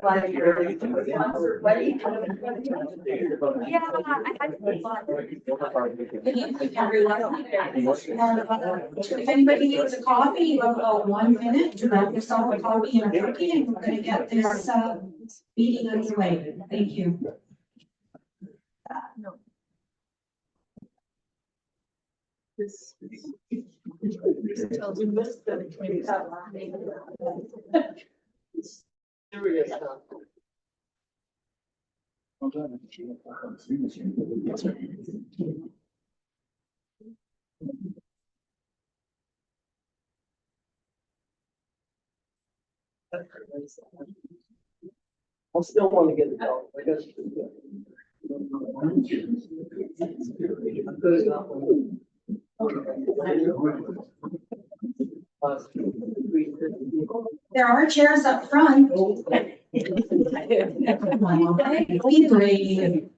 What are you doing? Yeah, I had if anybody needs a coffee, you have about 1 minute to grab yourself a coffee and a cookie, and we're gonna get this meeting underway. Thank you. Serious. I still want to get it out. I guess. There are chairs up front. Be brave.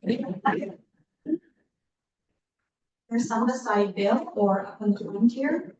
There's some beside Bill or up in the front here.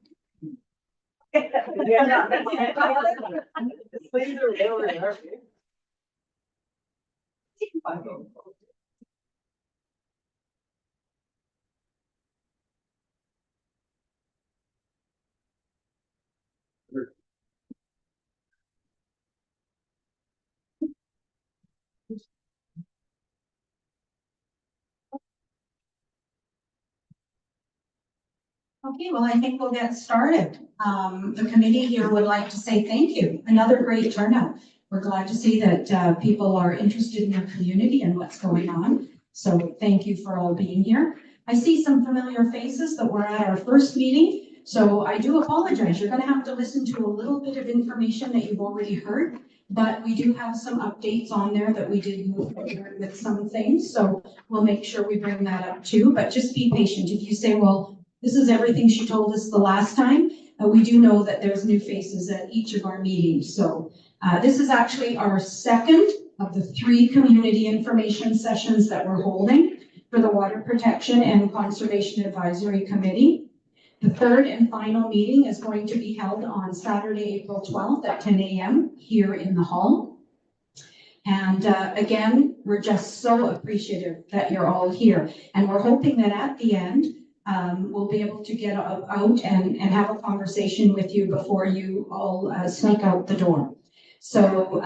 Okay, well, I think we'll get started. The committee here would like to say thank you. Another great turnout. We're glad to see that people are interested in their community and what's going on. So thank you for all being here. I see some familiar faces that were at our first meeting. So I do apologize. You're going to have to listen to a little bit of information that you've already heard, but we do have some updates on there that we did move forward with some things. So we'll make sure we bring that up too, but just be patient. If you say, well, this is everything she told us the last time, we do know that there's new faces at each of our meetings. So this is actually our second of the 3 community information sessions that we're holding for the Water Protection and Conservation Advisory Committee. The third and final meeting is going to be held on Saturday, April 12th at 10 a.m. here in the hall. And again, we're just so appreciative that you're all here. And we're hoping that at the end, we'll be able to get out and have a conversation with you before you all sneak out the door. So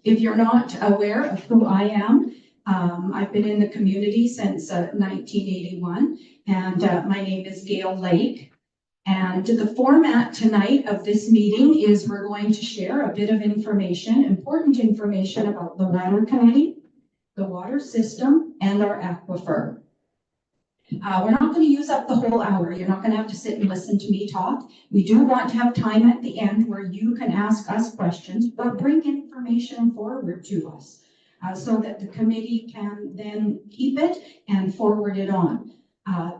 if you're not aware of who I am, I've been in the community since 1981, and my name is Gail Lake. And the format tonight of this meeting is we're going to share a bit of information, important information about the Water Committee, the water system, and our aquifer. We're not going to use up the whole hour. You're not going to have to sit and listen to me talk. We do want to have time at the end where you can ask us questions, but bring information forward to us so that the committee can then keep it and forward it on.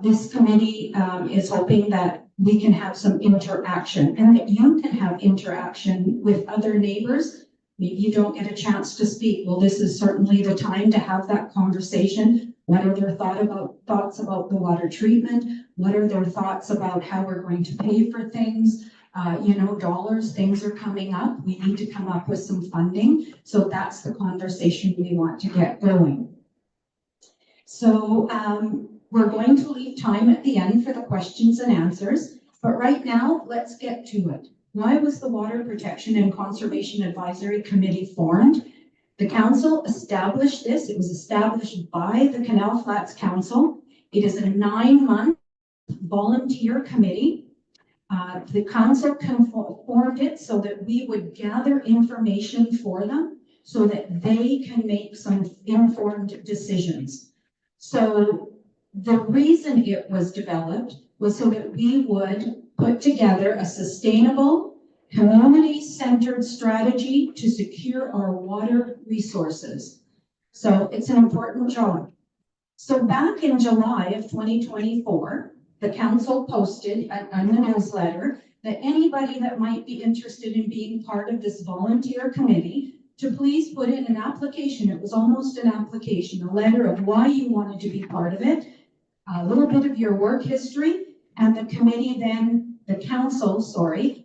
This committee is hoping that we can have some interaction and that you can have interaction with other neighbors. Maybe you don't get a chance to speak. Well, this is certainly the time to have that conversation. What are their thoughts about the water treatment? What are their thoughts about how we're going to pay for things? Dollars, things are coming up. We need to come up with some funding. So that's the conversation we want to get going. So we're going to leave time at the end for the questions and answers. But right now, let's get to it. Why was the Water Protection and Conservation Advisory Committee formed? The council established this. It was established by the Canal Flats Council. It is a 9-month volunteer committee. The council formed it so that we would gather information for them so that they can make some informed decisions. So the reason it was developed was so that we would put together a sustainable, community-centered strategy to secure our water resources. So it's an important job. So back in July of 2024, the council posted on the newsletter that anybody that might be interested in being part of this volunteer committee to please put in an application. It was almost an application, a letter of why you wanted to be part of it, a little bit of your work history, and the council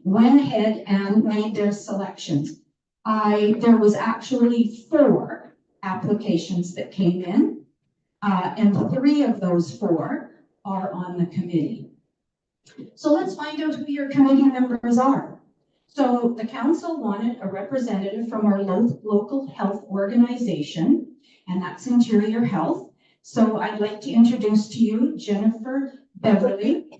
went ahead and made their selections. There was actually 4 applications that came in, and 3 of those 4 are on the committee. So let's find out who your committee members are. So the council wanted a representative from our local health organization, and that's Interior Health. So I'd like to introduce to you Jennifer Beverly,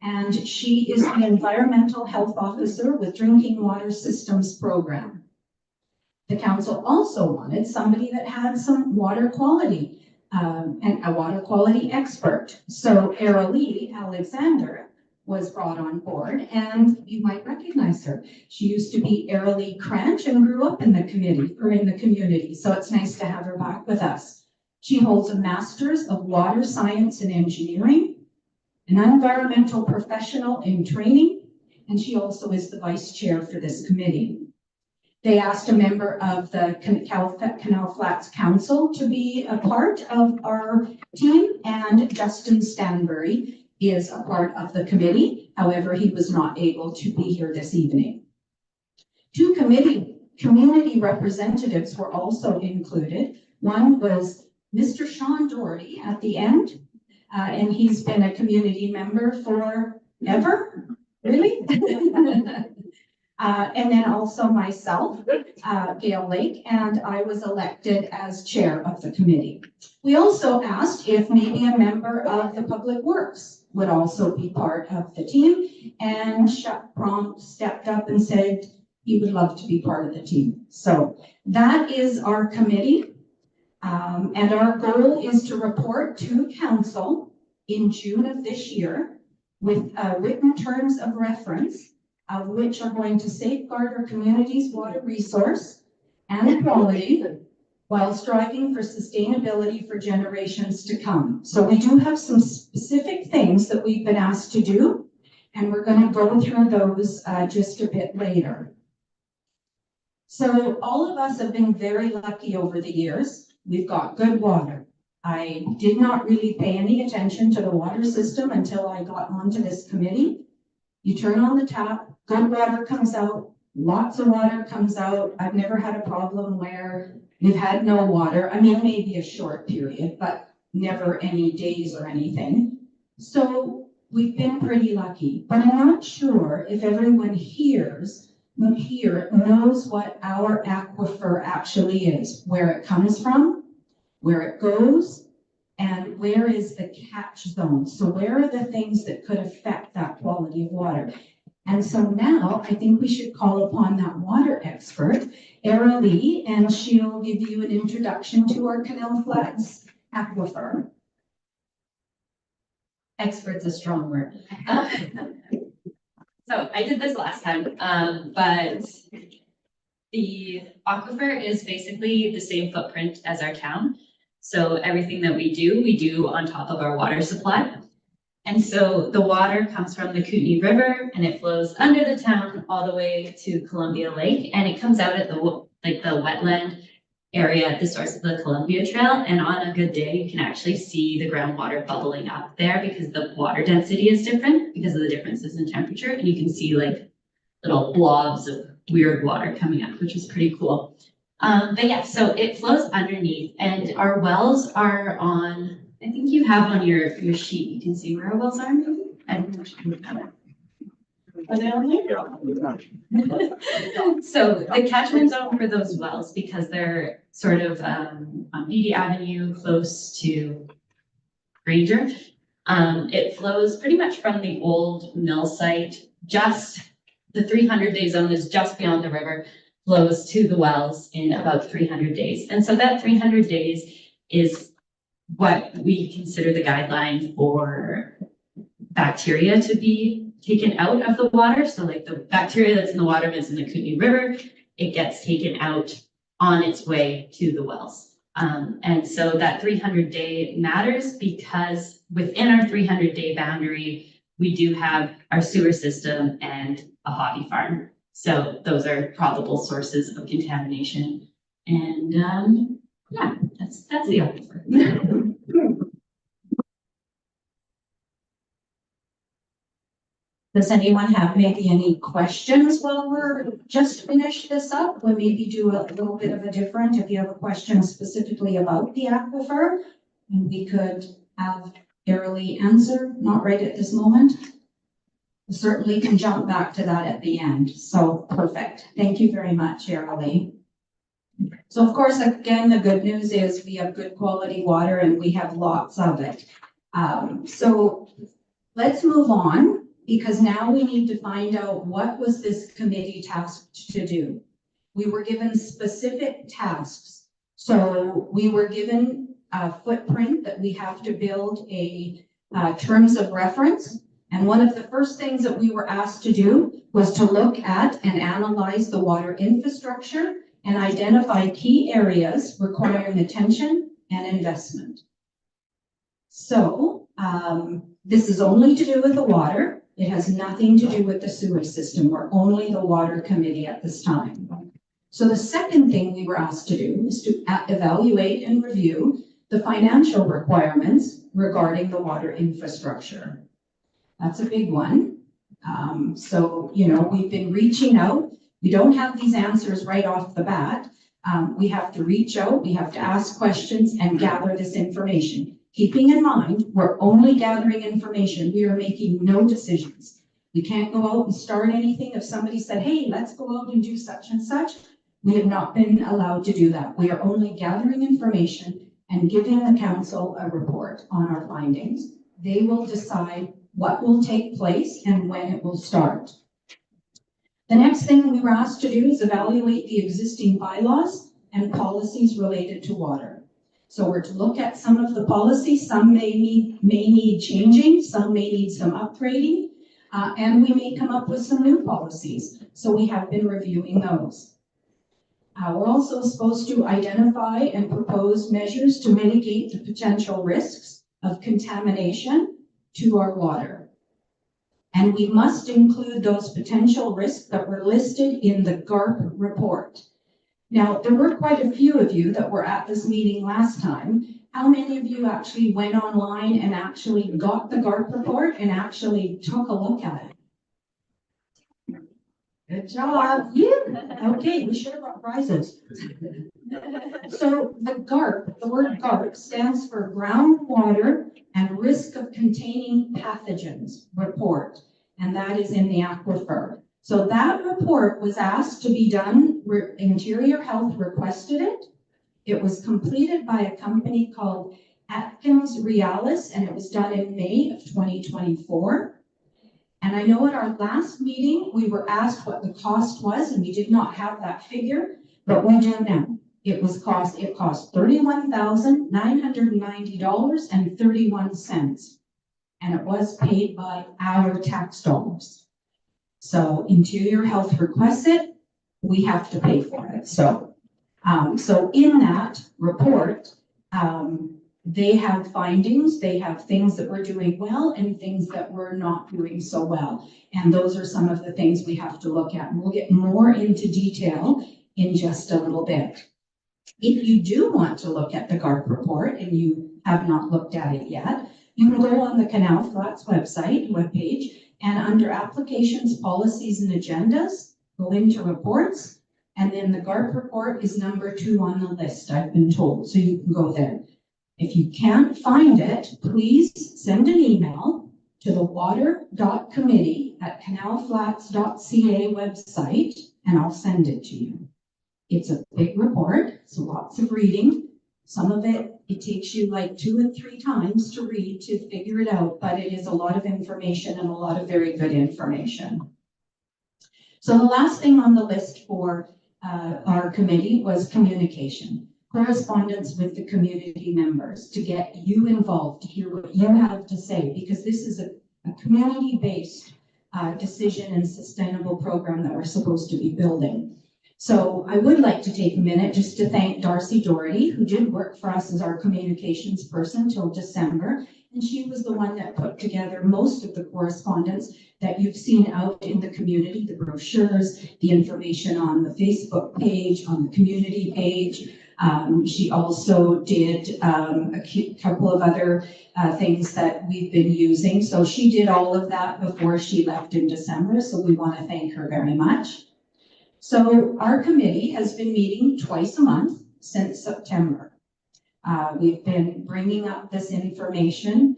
and she is the Environmental Health Officer with Drinking Water Systems Program. The council also wanted somebody that had some water quality, and a water quality expert. So Aralee Alexander was brought on board, and you might recognize her. She used to be Aralee Cranch and grew up in the community, so it's nice to have her back with us. She holds a Master's of Water Science and Engineering, an environmental professional in training, and she also is the vice chair for this committee. They asked a member of the Canal Flats Council to be a part of our team, and Justin Stanbury is a part of the committee. However, he was not able to be here this evening. 2 community representatives were also included. One was Mr. Sean Doherty at the end, and he's been a community member forever, really? And then also myself, Gail Lake, and I was elected as chair of the committee. We also asked if maybe a member of the Public Works would also be part of the team, and Chuck Prompt stepped up and said he would love to be part of the team. So that is our committee, and our goal is to report to council in June of this year with written terms of reference, of which are going to safeguard our community's water resource and quality while striving for sustainability for generations to come. So we do have some specific things that we've been asked to do, and we're going to go through those just a bit later. So all of us have been very lucky over the years. We've got good water. I did not really pay any attention to the water system until I got onto this committee. You turn on the tap, good water comes out, lots of water comes out. I've never had a problem where we've had no water. I mean, maybe a short period, but never any days or anything. So we've been pretty lucky, but I'm not sure if everyone here knows what our aquifer actually is, where it comes from, where it goes, and where is the catch zone. So where are the things that could affect that quality of water? And so now I think we should call upon that water expert, Aralee, and she'll give you an introduction to our Canal Flats aquifer. Expert's a strong word. So I did this last time, but the aquifer is basically the same footprint as our town. So everything that we do on top of our water supply. And so the water comes from the Kootenay River and it flows under the town all the way to Columbia Lake, and it comes out at the wetland area at the source of the Columbia Trail. And on a good day, you can actually see the groundwater bubbling up there because the water density is different because of the differences in temperature. And you can see like little blobs of weird water coming up, which is pretty cool. But yeah, so it flows underneath, and our wells are on, I think you have on your sheet, you can see where our wells are. I don't know if you can have it. Are they on there? So the catchment zone for those wells, because they're sort of on Beatty Avenue, close to Granger, it flows pretty much from the old mill site. Just the 300-day zone is just beyond the river, flows to the wells in about 300 days. And so that 300 days is what we consider the guideline for bacteria to be taken out of the water. So like the bacteria that's in the water that's in the Kootenay River, it gets taken out on its way to the wells. And so that 300-day matters because within our 300-day boundary, we do have our sewer system and a hobby farm. So those are probable sources of contamination. And yeah, that's the aquifer. Does anyone have maybe any questions while we're just finish this up? We'll maybe do a little bit of a different, if you have a question specifically about the aquifer, and we could have Arilee answer, not right at this moment. We certainly can jump back to that at the end. So perfect. Thank you very much, Arilee. So of course, again, the good news is we have good quality water and we have lots of it. So let's move on, because now we need to find out what was this committee tasked to do. We were given specific tasks. So we were given a footprint that we have to build a terms of reference. And one of the first things that we were asked to do was to look at and analyze the water infrastructure and identify key areas requiring attention and investment. So this is only to do with the water. It has nothing to do with the sewer system. We're only the water committee at this time. So the second thing we were asked to do is to evaluate and review the financial requirements regarding the water infrastructure. That's a big one. So, you know, we've been reaching out. We don't have these answers right off the bat. We have to reach out, we have to ask questions and gather this information. Keeping in mind, we're only gathering information. We are making no decisions. We can't go out and start anything. If somebody said, hey, let's go out and do such and such, we have not been allowed to do that. We are only gathering information and giving the council a report on our findings. They will decide what will take place and when it will start. The next thing we were asked to do is evaluate the existing bylaws and policies related to water. So we're to look at some of the policies. Some may need changing, some may need some upgrading, and we may come up with some new policies. So we have been reviewing those. We're also supposed to identify and propose measures to mitigate the potential risks of contamination to our water. And we must include those potential risks that were listed in the GARP report. Now, there were quite a few of you that were at this meeting last time. How many of you actually went online and actually got the GARP report and actually took a look at it? Good job. Yeah. Okay, we should have got prizes. So the GARP, the word GARP stands for Groundwater and Risk of Containing Pathogens report, and that is in the aquifer. So that report was asked to be done, Interior Health requested it. It was completed by a company called Atkins Realis, and it was done in May of 2024. And I know at our last meeting, we were asked what the cost was, and we did not have that figure, but we do now. It cost $31,990.31, and it was paid by our tax dollars. So Interior Health requests it, we have to pay for it. So in that report, they have findings, they have things that we're doing well and things that we're not doing so well. And those are some of the things we have to look at. And we'll get more into detail in just a little bit. If you do want to look at the GARP report and you have not looked at it yet, you can go on the Canal Flats webpage, and under applications, policies, and agendas, go into reports, and then the GARP report is number 2 on the list, I've been told, so you can go there. If you can't find it, please send an email to the water.committee@canalflats.ca website, and I'll send it to you. It's a big report, so lots of reading. Some of it takes you like 2 and 3 times to read to figure it out, but it is a lot of information and a lot of very good information. So the last thing on the list for our committee was communication, correspondence with the community members to get you involved, to hear what you have to say, because this is a community-based decision and sustainable program that we're supposed to be building. So I would like to take a minute just to thank Darcy Doherty, who did work for us as our communications person till December. And she was the one that put together most of the correspondence that you've seen out in the community, the brochures, the information on the Facebook page, on the community page. She also did couple of other things that we've been using. So she did all of that before she left in December. So we want to thank her very much. So our committee has been meeting twice a month since September. We've been bringing up this information,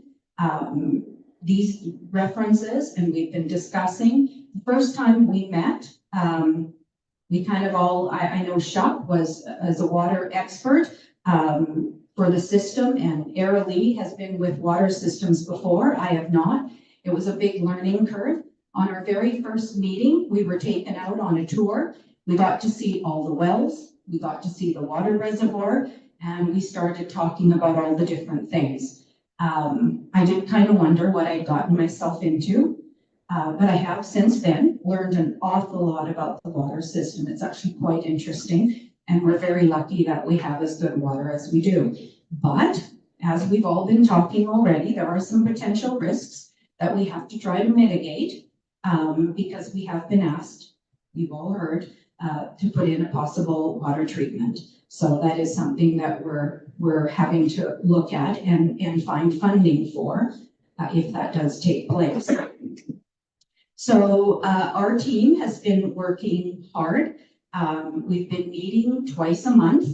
these references, and we've been discussing. The first time we met, we kind of all, I know Shuck was as a water expert for the system, and Era Lee has been with water systems before. I have not. It was a big learning curve. On our very first meeting, we were taken out on a tour. We got to see all the wells, we got to see the water reservoir, and we started talking about all the different things. I did kind of wonder what I'd gotten myself into, but I have since then learned an awful lot about the water system. It's actually quite interesting, and we're very lucky that we have as good water as we do. But as we've all been talking already, there are some potential risks that we have to try to mitigate. Because we have been asked, you've all heard, to put in a possible water treatment. So that is something that we're having to look at and find funding for if that does take place. So our team has been working hard. We've been meeting twice a month.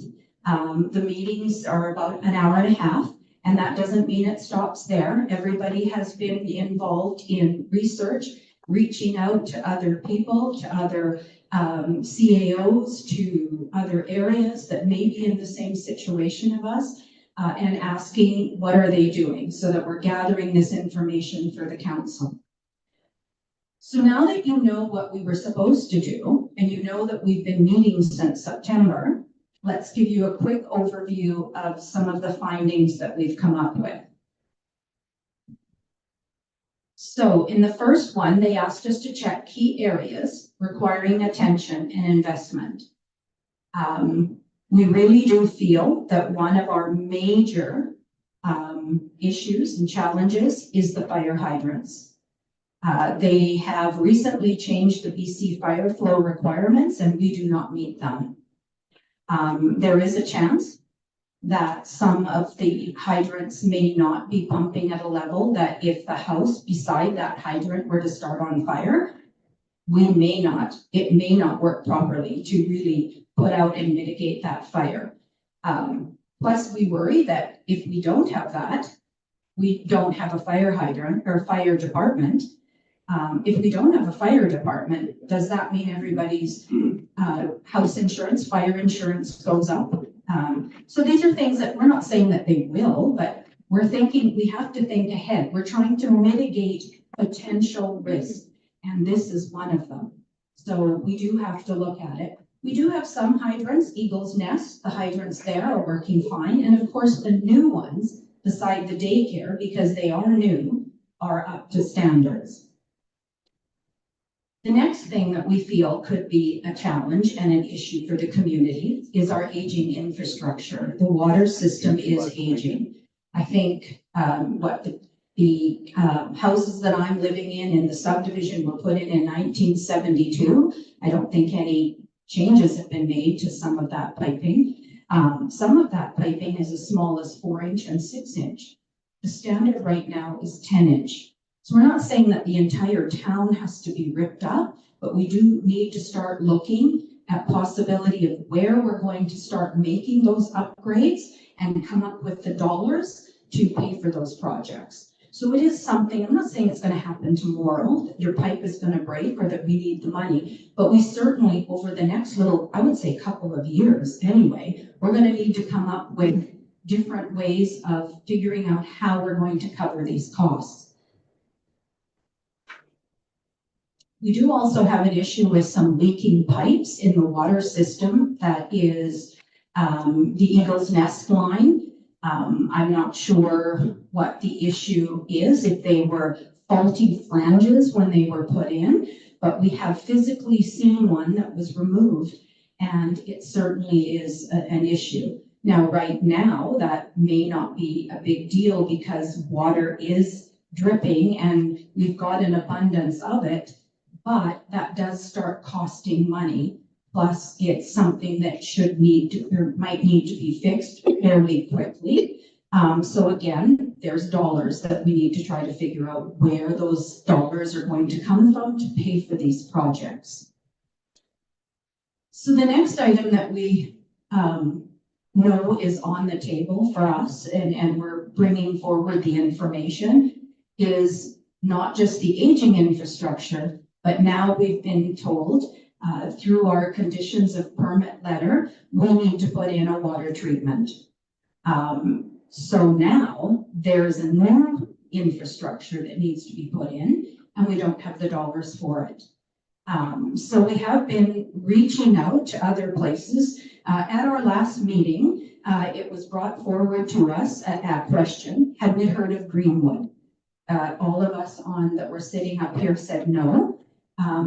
The meetings are about an hour and a half. And that doesn't mean it stops there. Everybody has been involved in research, reaching out to other people, to other CAOs, to other areas that may be in the same situation of us, and asking what are they doing so that we're gathering this information for the council. So now that you know what we were supposed to do, and you know that we've been meeting since September, let's give you a quick overview of some of the findings that we've come up with. So in the first one, they asked us to check key areas requiring attention and investment. We really do feel that one of our major issues and challenges is the fire hydrants. They have recently changed the BC fire flow requirements, and we do not meet them. There is a chance that some of the hydrants may not be pumping at a level that if the house beside that hydrant were to start on fire, it may not work properly to really put out and mitigate that fire. Plus, we worry that if we don't have that, we don't have a fire hydrant or fire department. If we don't have a fire department, does that mean everybody's house insurance, fire insurance goes up? So these are things that we're not saying that they will, but we're thinking we have to think ahead. We're trying to mitigate potential risk, and this is one of them. So we do have to look at it. We do have some hydrants, Eagle's Nest, the hydrants there are working fine. And of course, the new ones beside the daycare, because they are new, are up to standards. The next thing that we feel could be a challenge and an issue for the community is our aging infrastructure. The water system is aging. I think the houses that I'm living in the subdivision were put in 1972. I don't think any changes have been made to some of that piping. Some of that piping is as small as 4-inch and 6-inch. The standard right now is 10-inch. So we're not saying that the entire town has to be ripped up, but we do need to start looking at possibility of where we're going to start making those upgrades and come up with the dollars to pay for those projects. So it is something, I'm not saying it's going to happen tomorrow, that your pipe is going to break or that we need the money, but we certainly over the next I would say couple of years anyway, we're going to need to come up with different ways of figuring out how we're going to cover these costs. We do also have an issue with some leaking pipes in the water system that is the Eagle's Nest line. I'm not sure what the issue is, if they were faulty flanges when they were put in, but we have physically seen one that was removed, and it certainly is an issue. Now, right now, that may not be a big deal because water is dripping and we've got an abundance of it, but that does start costing money. Plus, it's something that should need to, or might need to be fixed fairly quickly. So again, there's dollars that we need to try to figure out where those dollars are going to come from to pay for these projects. So the next item that we know is on the table for us, and we're bringing forward the information, is not just the aging infrastructure, but now we've been told through our conditions of permit letter, we need to put in a water treatment. So now there's a new infrastructure that needs to be put in, and we don't have the dollars for it. So we have been reaching out to other places. At our last meeting, it was brought forward to us a question, had we heard of Greenwood? All of us that were sitting up here said no,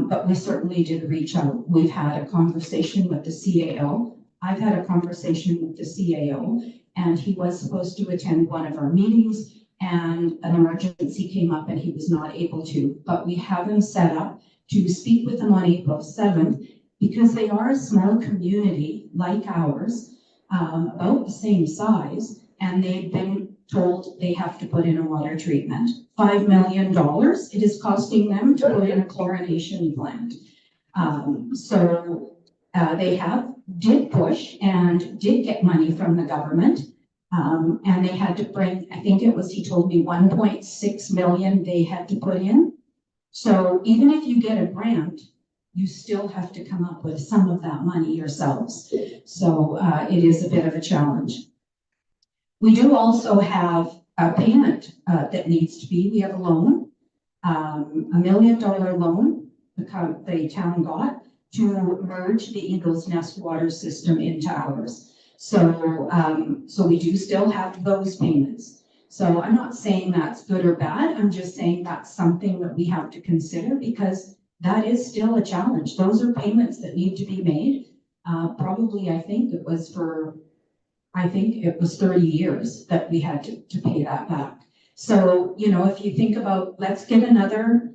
but we certainly did reach out. We've had a conversation with the CAO. I've had a conversation with the CAO, and he was supposed to attend one of our meetings, and an emergency came up and he was not able to. But we have him set up to speak with them on April 7th, because they are a small community like ours, about the same size, and they've been told they have to put in a water treatment. $5 million it is costing them to put in a chlorination plant. They did push and did get money from the government. And they had to bring, I think it was, he told me 1.6 million they had to put in. So even if you get a grant, you still have to come up with some of that money yourselves. So it is a bit of a challenge. We do also have a payment that needs to be, we have a loan, $1 million loan the town got to merge the Eagles Nest water system into ours. So we do still have those payments. So I'm not saying that's good or bad. I'm just saying that's something that we have to consider, because that is still a challenge. Those are payments that need to be made. Probably, I think it was 30 years that we had to pay that back. So, you know, if you think about, let's get another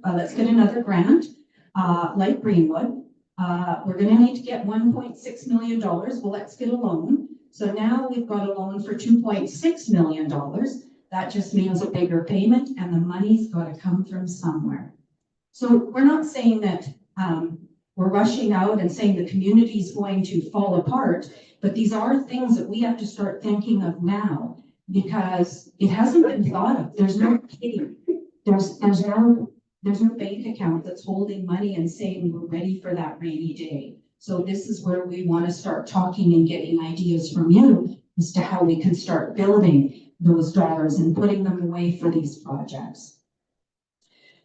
grant, like Greenwood. We're gonna need to get $1.6 million. Well, let's get a loan. So now we've got a loan for $2.6 million. That just means a bigger payment, and the money's got to come from somewhere. So we're not saying that we're rushing out and saying the community is going to fall apart, but these are things that we have to start thinking of now, because it hasn't been thought of. There's no kitty. There's no bank account that's holding money and saying we're ready for that rainy day. So this is where we want to start talking and getting ideas from you as to how we can start building those dollars and putting them away for these projects.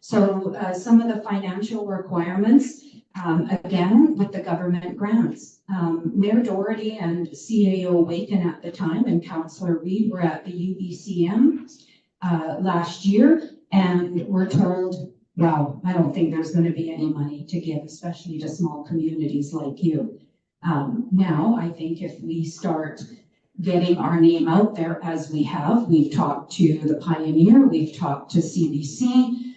So some of the financial requirements, again, with the government grants. Mayor Doherty and CAO Waken at the time and Councillor Reid were at the UBCM last year, and we're told, wow, I don't think there's going to be any money to give, especially to small communities like you. Now, I think if we start getting our name out there as we've talked to the Pioneer, we've talked to CBC,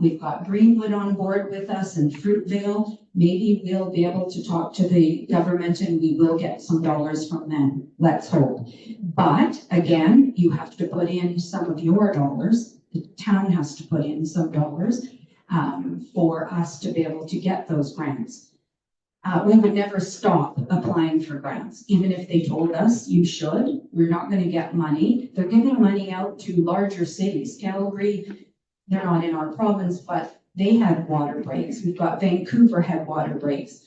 we've got Greenwood on board with us and Fruitvale. Maybe we'll be able to talk to the government and we will get some dollars from them. Let's hope. But again, you have to put in some of your dollars. The town has to put in some dollars for us to be able to get those grants. We would never stop applying for grants, even if they told us you should. We're not going to get money. They're giving money out to larger cities. Calgary, they're not in our province, but they had water breaks. We've got Vancouver had water breaks.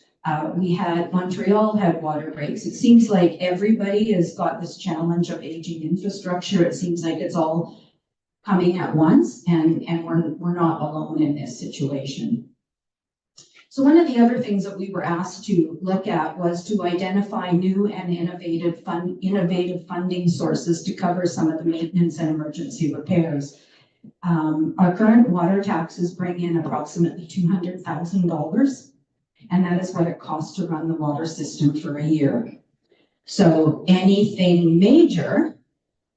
We had Montreal had water breaks. It seems like everybody has got this challenge of aging infrastructure. It seems like it's all coming at once, and we're not alone in this situation. So one of the other things that we were asked to look at was to identify new and innovative funding sources to cover some of the maintenance and emergency repairs. Our current water taxes bring in approximately $200,000, and that is what it costs to run the water system for a year. So anything major,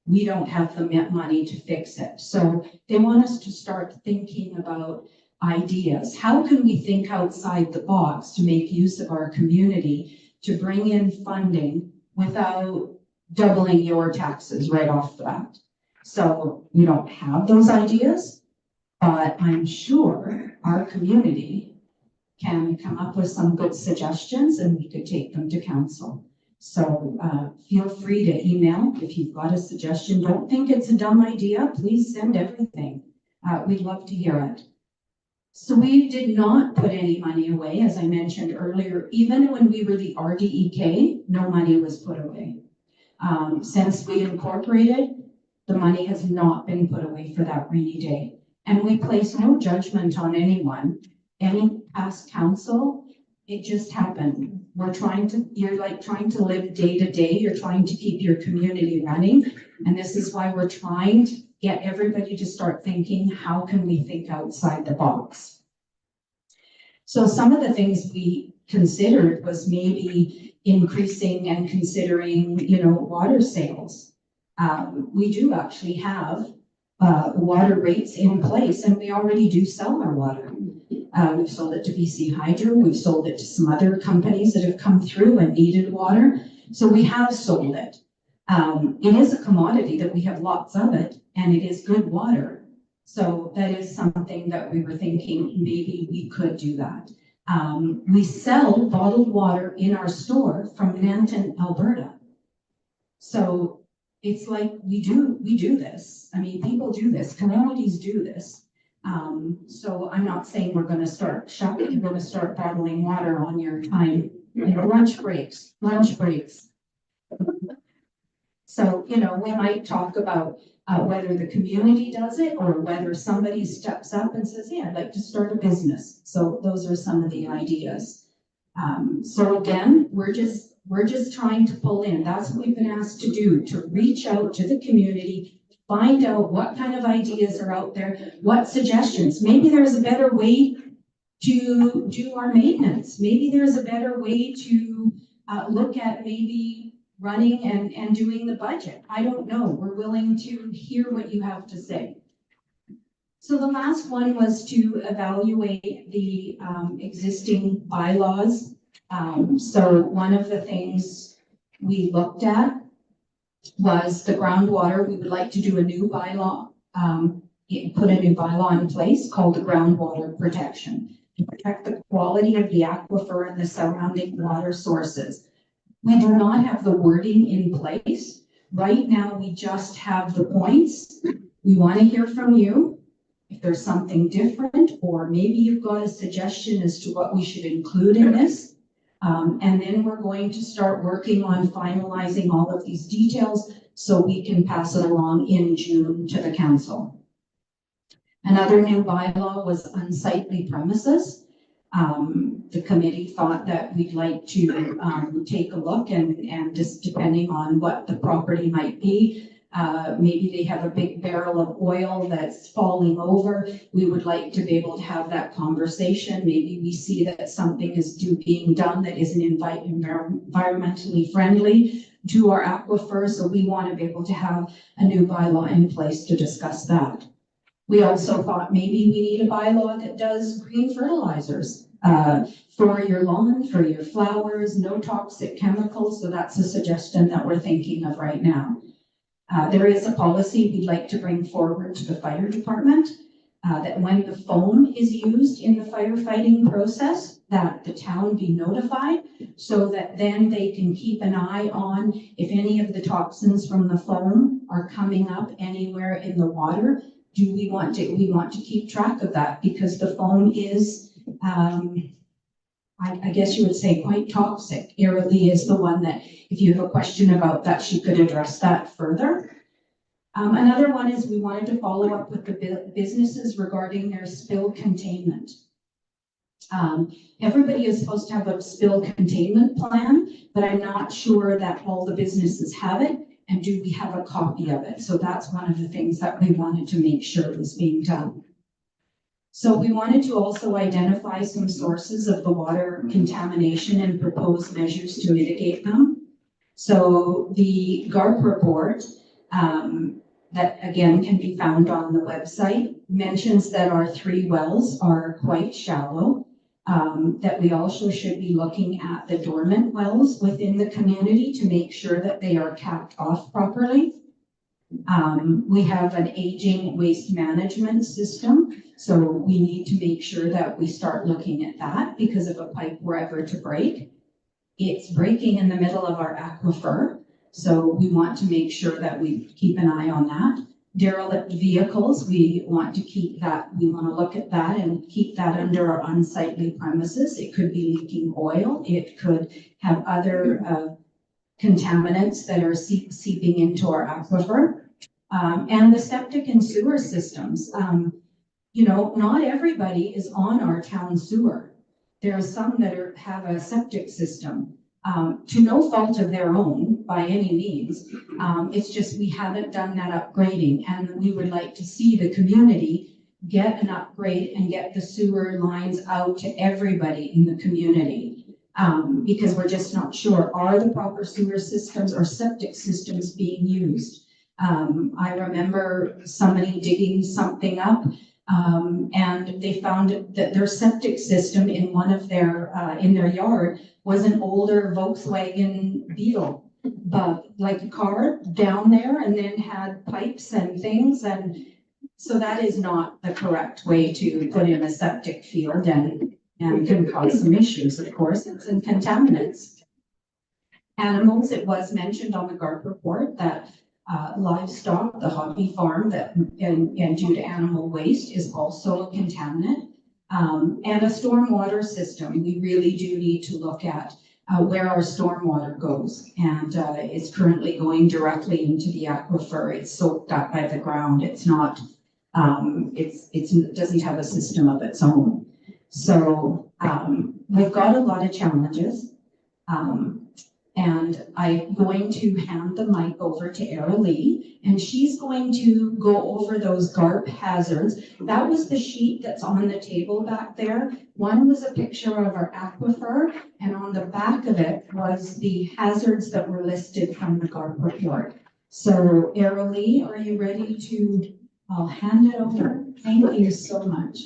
we don't have the money to fix it. So they want us to start thinking about ideas. How can we think outside the box to make use of our community to bring in funding without doubling your taxes right off the bat? So we don't have those ideas, but I'm sure our community can come up with some good suggestions and we could take them to council. So feel free to email if you've got a suggestion. Don't think it's a dumb idea. Please send everything. We'd love to hear it. So we did not put any money away, as I mentioned earlier. Even when we were the RDEK, no money was put away. Since we incorporated, the money has not been put away for that rainy day. And we place no judgment on anyone. Any past council, it just happened. You're like trying to live day to day. You're trying to keep your community running. And this is why we're trying to get everybody to start thinking, how can we think outside the box? So some of the things we considered was maybe increasing and considering, water sales. We do actually have water rates in place, and we already do sell our water. We've sold it to BC Hydro. We've sold it to some other companies that have come through and needed water. So we have sold it. It is a commodity that we have lots of it, and it is good water. So that is something that we were thinking maybe we could do that. We sell bottled water in our store from Nanton, Alberta. So it's like we do this. I mean, people do this, communities do this. So I'm not saying we're going to start shopping. We're going to start bottling water on your time, lunch breaks. So, we might talk about whether the community does it or whether somebody steps up and says, yeah, I'd like to start a business. So those are some of the ideas. So again, we're just trying to pull in. That's what we've been asked to do, to reach out to the community, find out what kind of ideas are out there, what suggestions. Maybe there's a better way to do our maintenance. Maybe there's a better way to look at maybe running and doing the budget. I don't know. We're willing to hear what you have to say. So the last one was to evaluate the existing bylaws. So one of the things we looked at was the groundwater. We would like to do a new bylaw, put a new bylaw in place called the groundwater protection to protect the quality of the aquifer and the surrounding water sources. We do not have the wording in place. Right now, we just have the points. We want to hear from you if there's something different, or maybe you've got a suggestion as to what we should include in this. And then we're going to start working on finalizing all of these details so we can pass it along in June to the council. Another new bylaw was unsightly premises. The committee thought that we'd like to take a look and just depending on what the property might be, maybe they have a big barrel of oil that's falling over. We would like to be able to have that conversation. Maybe we see that something is being done that isn't environmentally friendly to our aquifer. So we want to be able to have a new bylaw in place to discuss that. We also thought maybe we need a bylaw that does green fertilizers for your lawn, for your flowers, no toxic chemicals. So that's a suggestion that we're thinking of right now. There is a policy we'd like to bring forward to the fire department that when the foam is used in the firefighting process, that the town be notified so that then they can keep an eye on if any of the toxins from the foam are coming up anywhere in the water. Do we want to keep track of that, because the foam is, I guess you would say, quite toxic. Airly is the one that, if you have a question about that, she could address that further. Another one is we wanted to follow up with the businesses regarding their spill containment. Everybody is supposed to have a spill containment plan, but I'm not sure that all the businesses have it. And do we have a copy of it? So that's one of the things that we wanted to make sure was being done. So we wanted to also identify some sources of the water contamination and propose measures to mitigate them. So the GARP report that again can be found on the website, mentions that our 3 wells are quite shallow, that we also should be looking at the dormant wells within the community to make sure that they are capped off properly. We have an aging waste management system, so we need to make sure that we start looking at that, because if a pipe were ever to break, it's breaking in the middle of our aquifer. So we want to make sure that we keep an eye on that. Derelict vehicles, we want to keep that, we want to look at that and keep that under our unsightly premises. It could be leaking oil, it could have other contaminants that are seeping into our aquifer. And the septic and sewer systems. You know, not everybody is on our town sewer. There are some that have a septic system, to no fault of their own by any means. It's just we haven't done that upgrading, and we would like to see the community get an upgrade and get the sewer lines out to everybody in the community. Because we're just not sure, are the proper sewer systems or septic systems being used? I remember somebody digging something up, and they found that their septic system in one of their, in their yard was an older Volkswagen Beetle, but like a car down there, and then had pipes and things. And so that is not the correct way to put in a septic field, and can cause some issues, of course. It's in contaminants. Animals, it was mentioned on the GARP report that livestock, the hobby farm, that and due to animal waste is also a contaminant. And a stormwater system. We really do need to look at where our stormwater goes. And it's currently going directly into the aquifer. It's soaked up by the ground. It's not, it doesn't have a system of its own. So we've got a lot of challenges. And I'm going to hand the mic over to Era Lee, and she's going to go over those GARP hazards. That was the sheet that's on the table back there. One was a picture of our aquifer, and on the back of it was the hazards that were listed from the GARP report. So Era Lee, are you ready to, I'll hand it over. Thank you so much.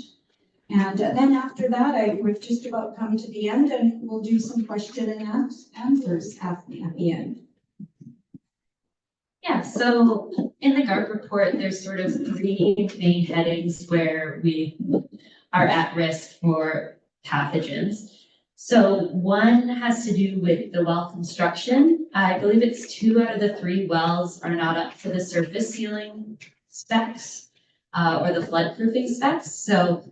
And then after that, we've just about come to the end, and we'll do some question and answers at the end. Yeah, so in the GARP report, there's sort of 3 main headings where we are at risk for pathogens. So one has to do with the well construction. I believe it's 2 out of the 3 wells are not up to the surface sealing specs or the floodproofing specs. So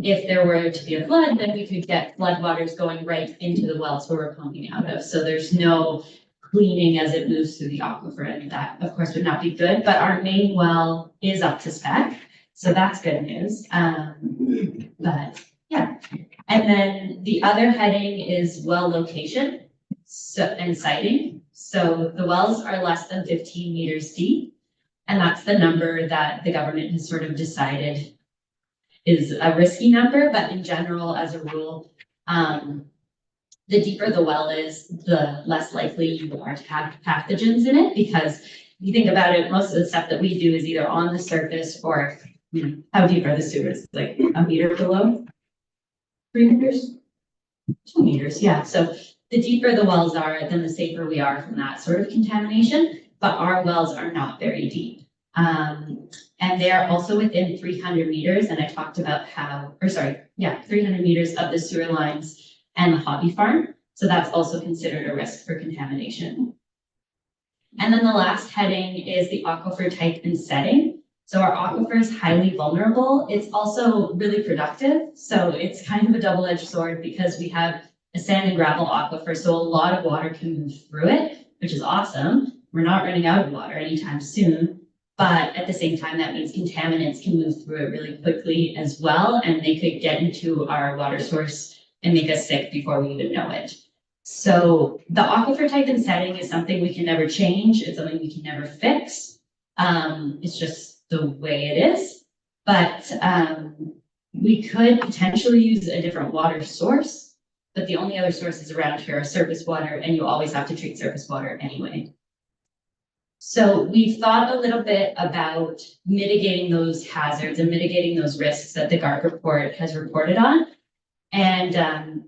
if there were to be a flood, then we could get floodwaters going right into the wells where we're pumping out of. So there's no cleaning as it moves through the aquifer, and that of course would not be good, but our main well is up to spec. So that's good news. But yeah. And then the other heading is well location and siting. So the wells are less than 15 meters deep. And that's the number that the government has sort of decided is a risky number, but in general, as a rule, the deeper the well is, the less likely you are to have pathogens in it, because if you think about it, most of the stuff that we do is either on the surface or, you know, how deep are the sewers? Like a meter below? 3 meters? 2 meters, yeah. So the deeper the wells are, then the safer we are from that sort of contamination, but our wells are not very deep. And they are also within 300 meters, and I talked about 300 meters of the sewer lines and the hobby farm. So that's also considered a risk for contamination. And then the last heading is the aquifer type and setting. So our aquifer is highly vulnerable. It's also really productive. So it's kind of a double-edged sword, because we have a sand and gravel aquifer, so a lot of water can move through it, which is awesome. We're not running out of water anytime soon. But at the same time, that means contaminants can move through it really quickly as well, and they could get into our water source and make us sick before we even know it. So the aquifer type and setting is something we can never change. It's something we can never fix. It's just the way it is. But we could potentially use a different water source, but the only other sources around here are surface water, and you always have to treat surface water anyway. So we've thought a little bit about mitigating those hazards and mitigating those risks that the GARC report has reported on. And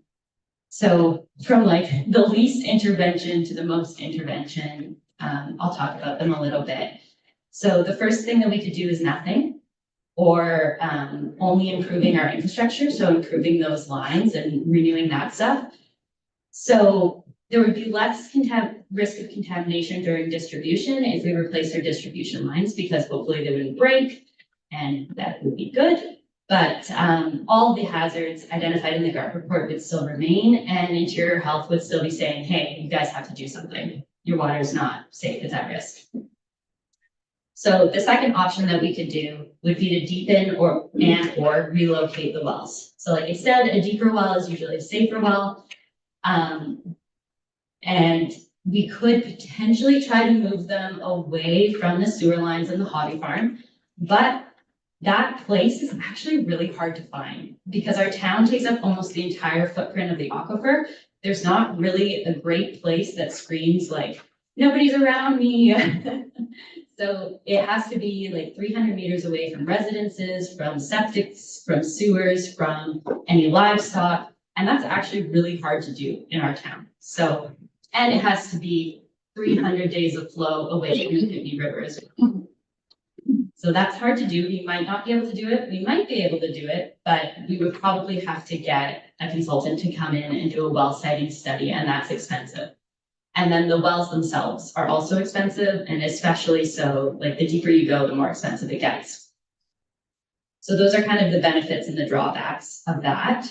so from like the least intervention to the most intervention, I'll talk about them a little bit. So the first thing that we could do is nothing, or only improving our infrastructure, so improving those lines and renewing that stuff. So there would be less risk of contamination during distribution if we replace our distribution lines, because hopefully they wouldn't break, and that would be good. But all the hazards identified in the GARC report would still remain, and Interior Health would still be saying, hey, you guys have to do something. Your water is not safe, it's at risk. So the second option that we could do would be to deepen or relocate the wells. So like I said, a deeper well is usually a safer well. And we could potentially try to move them away from the sewer lines and the hobby farm, but that place is actually really hard to find because our town takes up almost the entire footprint of the aquifer. There's not really a great place that screams like, nobody's around me. So it has to be like 300 meters away from residences, from septics, from sewers, from any livestock. And that's actually really hard to do in our town. So, and it has to be 300 days of flow away from the Kootenai River as well. So that's hard to do. We might not be able to do it. We might be able to do it, but we would probably have to get a consultant to come in and do a well siting study, and that's expensive. And then the wells themselves are also expensive, and especially so, like the deeper you go, the more expensive it gets. So those are kind of the benefits and the drawbacks of that.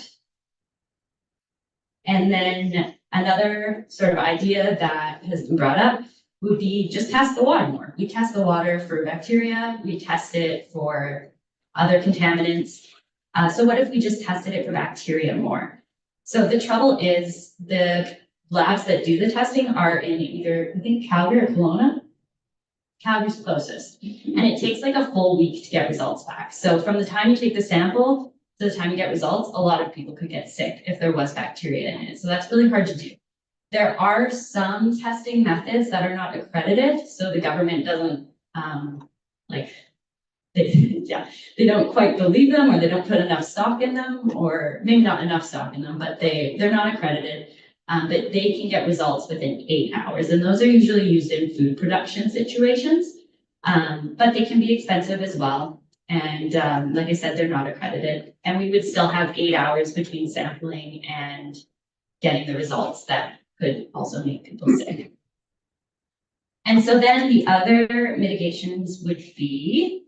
And then another sort of idea that has been brought up would be just test the water more. We test the water for bacteria, we test it for other contaminants. So what if we just tested it for bacteria more? So the trouble is the labs that do the testing are in either, I think, Calgary or Kelowna. Calgary's closest. And it takes like a full week to get results back. So from the time you take the sample to the time you get results, a lot of people could get sick if there was bacteria in it. So that's really hard to do. There are some testing methods that are not accredited, so the government doesn't they don't quite believe them, or they don't put enough stock in them, or maybe not enough stock in them, but they're not accredited. But they can get results within 8 hours, and those are usually used in food production situations. But they can be expensive as well. And like I said, they're not accredited, and we would still have 8 hours between sampling and getting the results that could also make people sick. And so then the other mitigations would be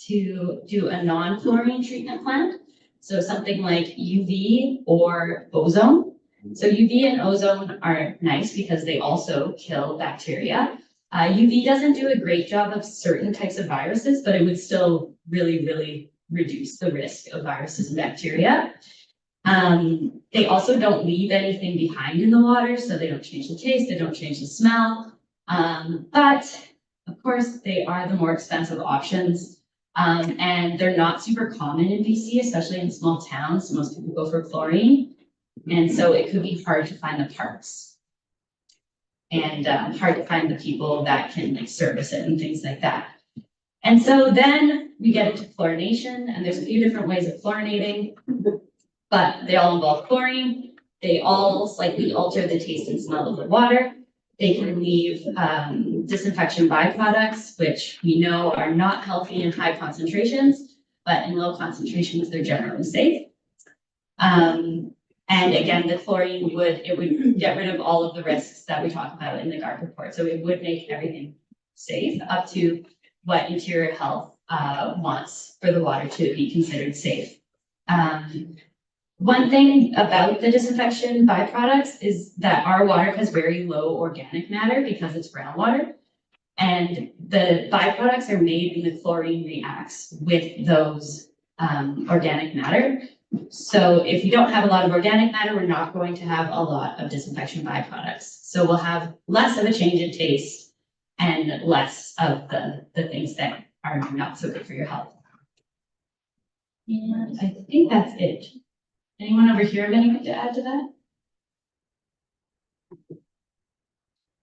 to do a non-fluorine treatment plant. So something like UV or ozone. So UV and ozone are nice because they also kill bacteria. UV doesn't do a great job of certain types of viruses, but it would still really, really reduce the risk of viruses and bacteria. They also don't leave anything behind in the water, so they don't change the taste, they don't change the smell. But of course, they are the more expensive options. And they're not super common in BC, especially in small towns. So most people go for chlorine. And so it could be hard to find the parts. And hard to find the people that can like service it and things like that. And so then we get into chlorination, and there's a few different ways of chlorinating, but they all involve chlorine. They all slightly alter the taste and smell of the water. They can leave disinfection byproducts, which we know are not healthy in high concentrations, but in low concentrations, they're generally safe. And again, the chlorine would get rid of all of the risks that we talk about in the GARC report. So it would make everything safe up to what Interior Health wants for the water to be considered safe. One thing about the disinfection byproducts is that our water has very low organic matter because it's groundwater. And the byproducts are made when the chlorine reacts with those organic matter. So if you don't have a lot of organic matter, we're not going to have a lot of disinfection byproducts. So we'll have less of a change in taste and less of the things that are not so good for your health. And I think that's it. Anyone over here have anything to add to that?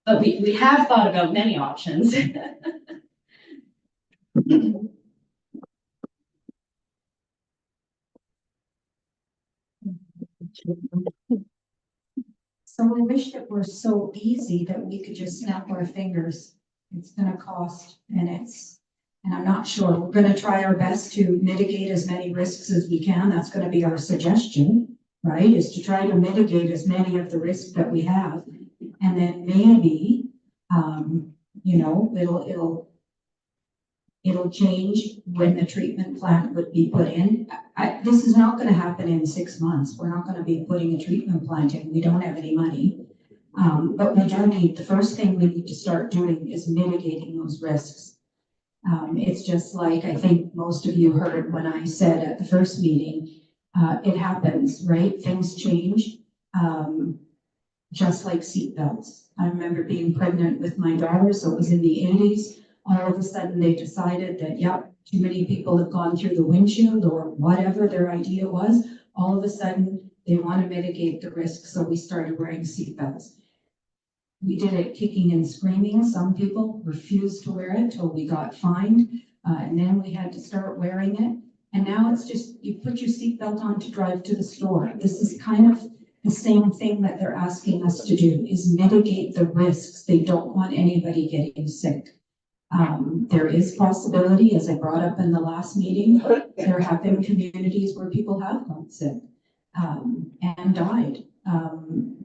But we have thought about many options. So I wish it were so easy that we could just snap our fingers. It's gonna cost and I'm not sure. We're gonna try our best to mitigate as many risks as we can. That's gonna be our suggestion, right? Is to try to mitigate as many of the risks that we have. And then maybe, you know, it'll change when the treatment plant would be put in. This is not gonna happen in 6 months. We're not gonna be putting a treatment plant in. We don't have any money. But we do need, the first thing we need to start doing is mitigating those risks. It's just like, I think most of you heard when I said at the first meeting, it happens, right? Things change, just like seatbelts. I remember being pregnant with my daughter, so it was in the 80s. All of a sudden they decided that, yep, too many people have gone through the windshield or whatever their idea was. All of a sudden they want to mitigate the risk, so we started wearing seatbelts. We did it kicking and screaming. Some people refused to wear it till we got fined, and then we had to start wearing it. And now it's just, you put your seatbelt on to drive to the store. This is kind of the same thing that they're asking us to do, is mitigate the risks. They don't want anybody getting sick. There is possibility, as I brought up in the last meeting, there have been communities where people have gotten sick and died.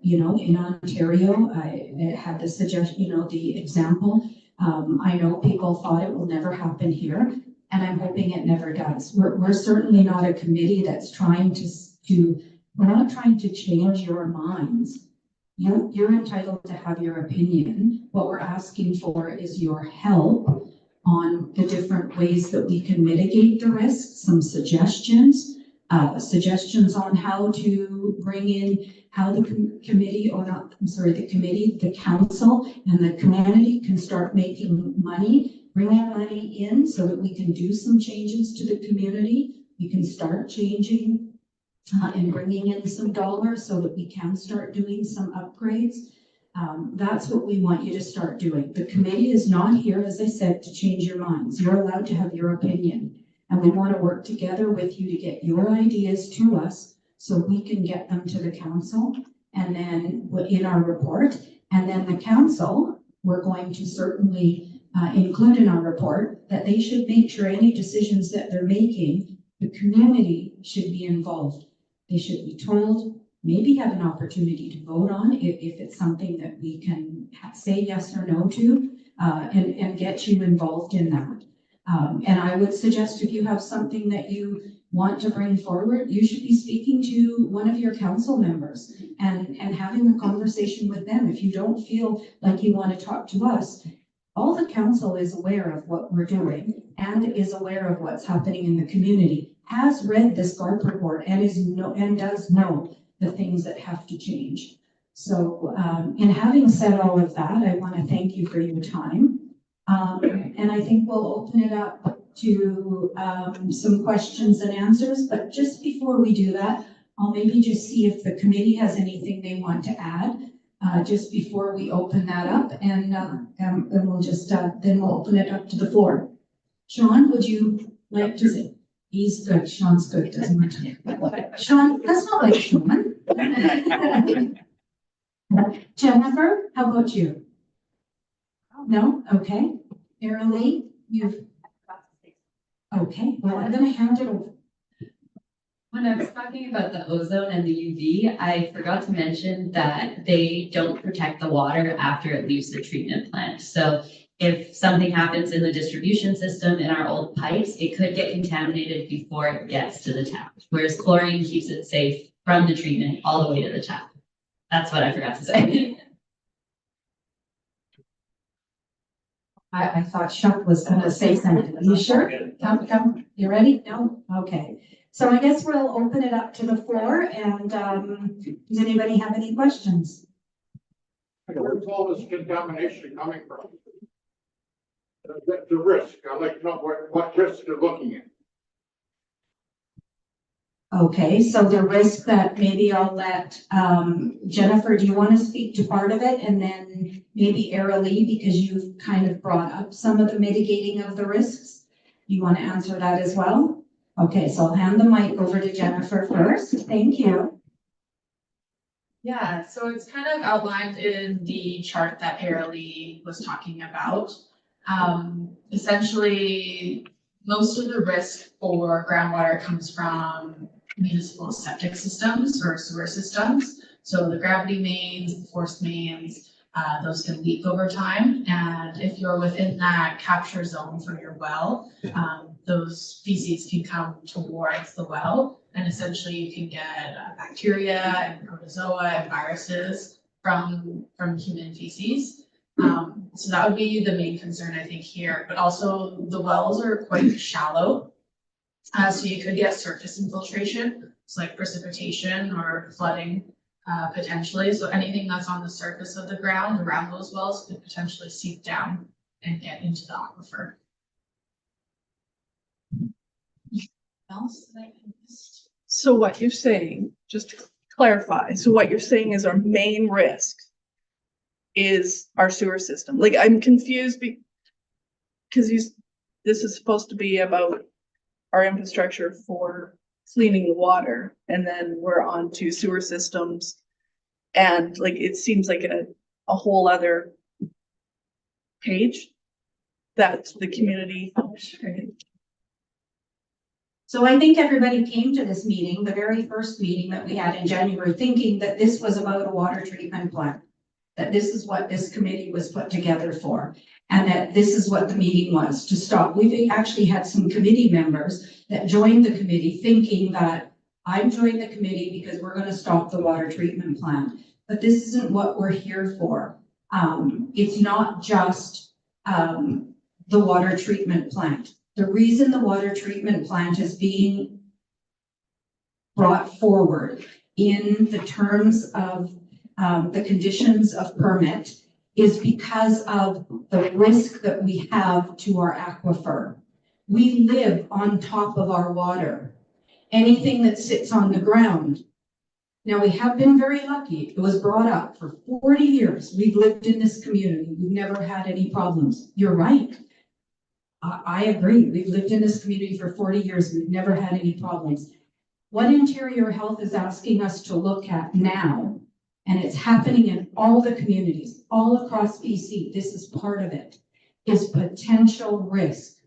You know, in Ontario, I had the suggestion, you know, the example. I know people thought it will never happen here, and I'm hoping it never does. We're certainly not a committee that's trying we're not trying to change your minds. You're entitled to have your opinion. What we're asking for is your help on the different ways that we can mitigate the risks, some suggestions on how to bring in, how the committee, or not, I'm sorry, the committee, the council and the community can start making money, bringing money in so that we can do some changes to the community. We can start changing and bringing in some dollars so that we can start doing some upgrades. That's what we want you to start doing. The committee is not here, as I said, to change your minds. You're allowed to have your opinion. And we want to work together with you to get your ideas to us so we can get them to the council and then in our report. And then the council, we're going to certainly include in our report that they should make sure any decisions that they're making, the community should be involved. They should be told, maybe have an opportunity to vote on if it's something that we can say yes or no to, and get you involved in that. And I would suggest if you have something that you want to bring forward, you should be speaking to one of your council members and having a conversation with them. If you don't feel like you want to talk to us, all the council is aware of what we're doing and is aware of what's happening in the community, has read the SCARP report and does know the things that have to change. So in having said all of that, I want to thank you for your time. And I think we'll open it up to some questions and answers, but just before we do that, I'll maybe just see if the committee has anything they want to add just before we open that up, and we'll just then we'll open it up to the floor. Sean, would you like to say? He's good. Sean's good, doesn't matter. Sean, that's not like Sean. Jennifer, how about you? No? Okay. Lee, you've. Okay, well, I'm gonna hand it over. When I was talking about the ozone and the UV, I forgot to mention that they don't protect the water after it leaves the treatment plant. So if something happens in the distribution system in our old pipes, it could get contaminated before it gets to the tap, whereas chlorine keeps it safe from the treatment all the way to the tap. That's what I forgot to say. I thought Chuck was gonna say something. Are you sure? Come, you ready? No? Okay. So I guess we'll open it up to the floor, and does anybody have any questions? Where's all this contamination coming from? The risk, I'd like to know what risk you're looking at. Okay, so the risk that maybe I'll let, Jennifer, do you want to speak to part of it? And then maybe Aralee, because you've kind of brought up some of the mitigating of the risks. You want to answer that as well? Okay, so I'll hand the mic over to Jennifer first. Thank you. Yeah, so it's kind of outlined in the chart that Aralee was talking about. Essentially, most of the risk for groundwater comes from municipal septic systems or sewer systems. So the gravity mains, the forced mains, those can leak over time. And if you're within that capture zone for your well, those feces can come towards the well. And essentially you can get bacteria and protozoa and viruses from human feces. So that would be the main concern, I think, here. But also the wells are quite shallow. So you could get surface infiltration, it's like precipitation or flooding potentially. So anything that's on the surface of the ground around those wells could potentially seep down and get into the aquifer. Else that I missed? So what you're saying, just to clarify, so what you're saying is our main risk is our sewer system. Like, I'm confused because this is supposed to be about our infrastructure for cleaning the water, and then we're on to sewer systems. And like, it seems like a whole other page that the community. So I think everybody came to this meeting, the very first meeting that we had in January, thinking that this was about a water treatment plant. That this is what this committee was put together for, and that this is what the meeting was, to stop. We've actually had some committee members that joined the committee thinking that I'm joining the committee because we're going to stop the water treatment plant. But this isn't what we're here for. It's not just the water treatment plant. The reason the water treatment plant is being brought forward in the terms of the conditions of permit is because of the risk that we have to our aquifer. We live on top of our water. Anything that sits on the ground. Now, we have been very lucky. It was brought up for 40 years. We've lived in this community. We've never had any problems. You're right. I agree. We've lived in this community for 40 years. We've never had any problems. What Interior Health is asking us to look at now, and it's happening in all the communities, all across BC, this is part of it, is potential risk.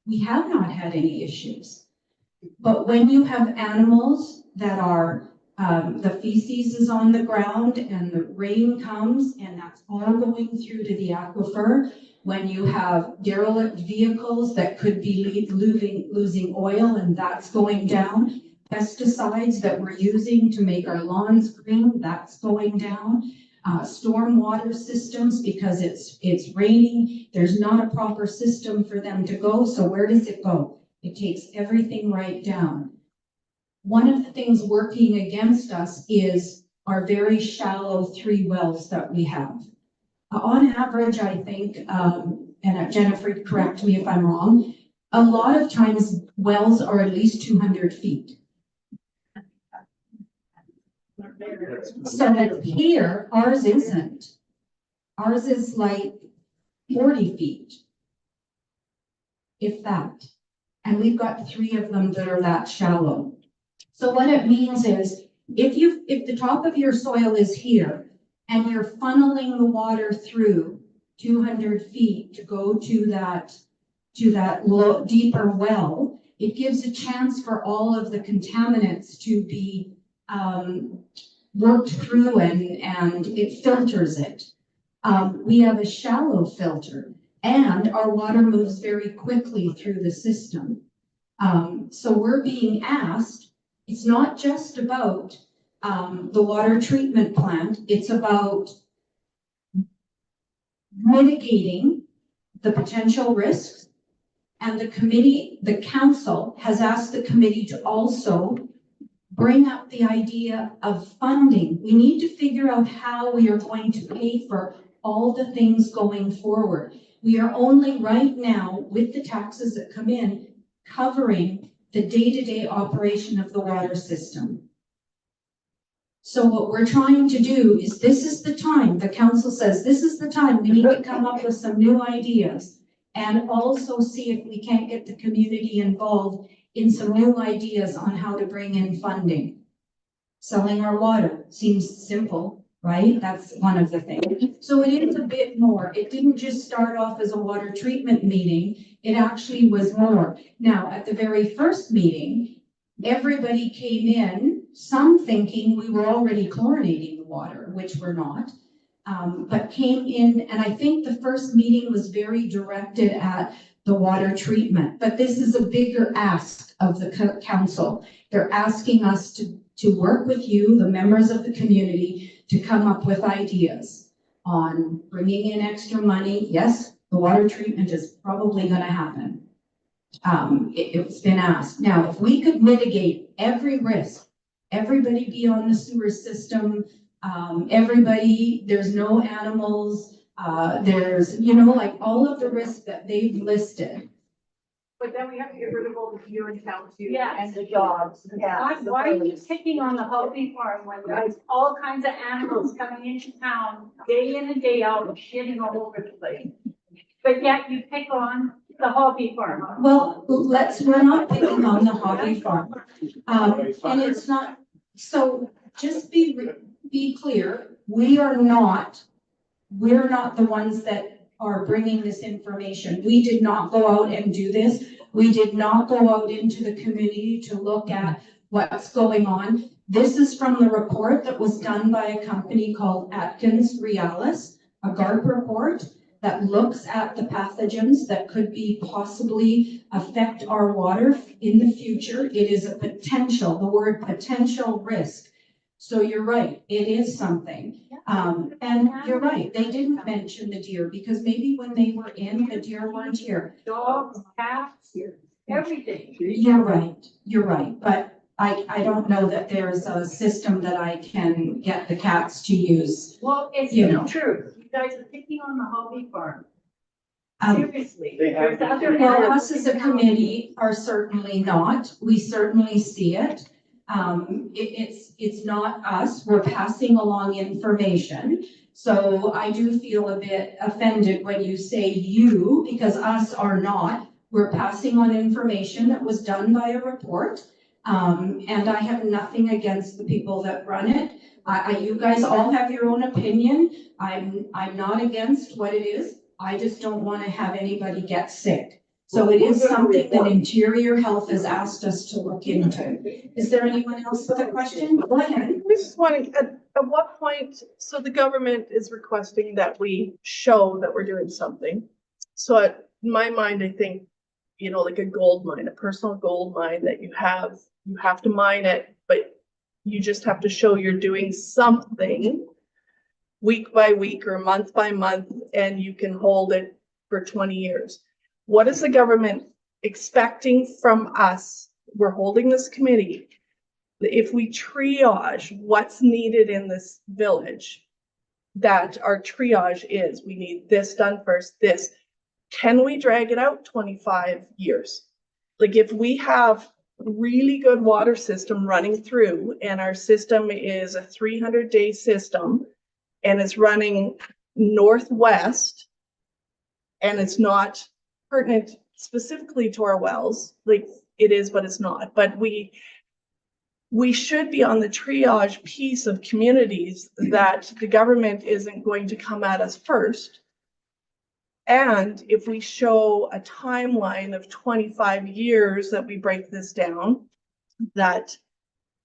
We have not had any issues. But when you have animals that are, the feces is on the ground and the rain comes and that's all going through to the aquifer, when you have derelict vehicles that could be losing oil and that's going down, pesticides that we're using to make our lawns green, that's going down. Stormwater systems, because it's raining, there's not a proper system for them to go. So where does it go? It takes everything right down. One of the things working against us is our very shallow 3 wells that we have. On average, I think, and Jennifer, correct me if I'm wrong, a lot of times wells are at least 200 feet. So that here, ours isn't. Ours is like 40 feet, if that. And we've got 3 of them that are that shallow. So what it means is, if the top of your soil is here, and you're funneling the water through 200 feet to go to that deeper well, it gives a chance for all of the contaminants to be worked through and it filters it. We have a shallow filter and our water moves very quickly through the system. So we're being asked, it's not just about the water treatment plant, it's about mitigating the potential risks. And the council has asked the committee to also bring up the idea of funding. We need to figure out how we are going to pay for all the things going forward. We are only right now, with the taxes that come in, covering the day-to-day operation of the water system. So what we're trying to do is, this is the time, the council says, this is the time we need to come up with some new ideas and also see if we can't get the community involved in some new ideas on how to bring in funding. Selling our water seems simple, right? That's one of the things. So it is a bit more. It didn't just start off as a water treatment meeting. It actually was more. Now, at the very first meeting, everybody came in, some thinking we were already chlorinating the water, which we're not, but came in, and I think the first meeting was very directed at the water treatment. But this is a bigger ask of the council. They're asking us to work with you, the members of the community, to come up with ideas on bringing in extra money. Yes, the water treatment is probably going to happen. It's been asked. Now, if we could mitigate every risk, everybody be on the sewer system, everybody, there's no animals, there's, like all of the risks that they've listed. But then we have to get rid of all the view and town too, Yes. and the jobs. Why are you picking on the Hopi farm when there's all kinds of animals coming into town day in and day out, shitting all over the place? But yet you pick on the Hopi farm. Well, we're not picking on the hobby farm. And it's not, so just be clear, we're not the ones that are bringing this information. We did not go out and do this. We did not go out into the community to look at what's going on. This is from the report that was done by a company called Atkins Realis, a GARP report that looks at the pathogens that could be possibly affect our water in the future. It is a potential, the word potential risk. So you're right, it is something. And you're right, they didn't mention the deer because maybe when they were in, the deer weren't here. Dogs, cats, everything. You're right. But I don't know that there's a system that I can get the cats to use. Well, it's You know. the truth. You guys are picking on the Hopi farm. Um, Seriously. They have- There's other Well, animals us as in a town. committee are certainly not. We certainly see it. It's not us. We're passing along information. So I do feel a bit offended when you say you, because us are not. We're passing on information that was done by a report. And I have nothing against the people that run it. You guys all have your own opinion. I'm not against what it is. I just don't want to have anybody get sick. So it is something that Interior Health has asked us to look into. Is there anyone else with a question? Go ahead. I just want to, at what point, so the government is requesting that we show that we're doing something. So in my mind, I think, like a gold mine, a personal gold mine that you have to mine it, but you just have to show you're doing something week by week or month by month, and you can hold it for 20 years. What is the government expecting from us? We're holding this committee. If we triage what's needed in this village, that our triage is, we need this done first, this. Can we drag it out 25 years? Like if we have really good water system running through and our system is a 300-day system and it's running northwest and it's not pertinent specifically to our wells, like it is, but it's not. But we should be on the triage piece of communities that the government isn't going to come at us first. And if we show a timeline of 25 years that we break this down, that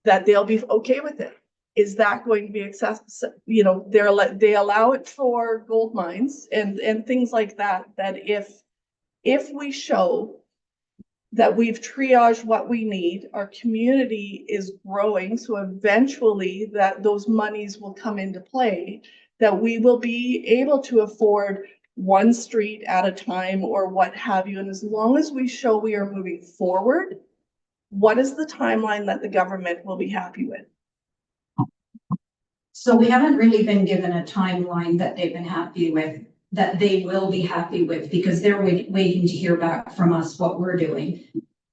they'll be okay with it. Is that going to be accessible? They allow it for gold mines and things like that, that if we show that we've triaged what we need, our community is growing, so eventually that those monies will come into play, that we will be able to afford one street at a time or what have you. And as long as we show we are moving forward, what is the timeline that the government will be happy with? So we haven't really been given a timeline that they've been happy with, that they will be happy with, because they're waiting to hear back from us what we're doing.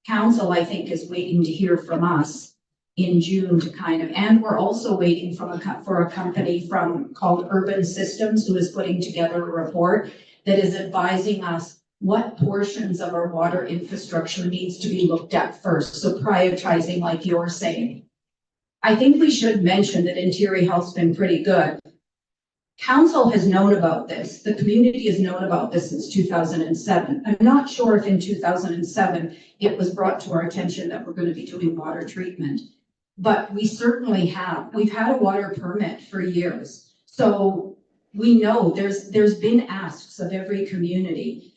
council, I think, is waiting to hear from us in June to kind of, and we're also waiting for a company called Urban Systems, who is putting together a report that is advising us what portions of our water infrastructure needs to be looked at first. So prioritizing, like you're saying. I think we should mention that Interior Health's been pretty good. Council has known about this. The community has known about this since 2007. I'm not sure if in 2007 it was brought to our attention that we're going to be doing water treatment, but we certainly have. We've had a water permit for years. So we know there's been asks of every community.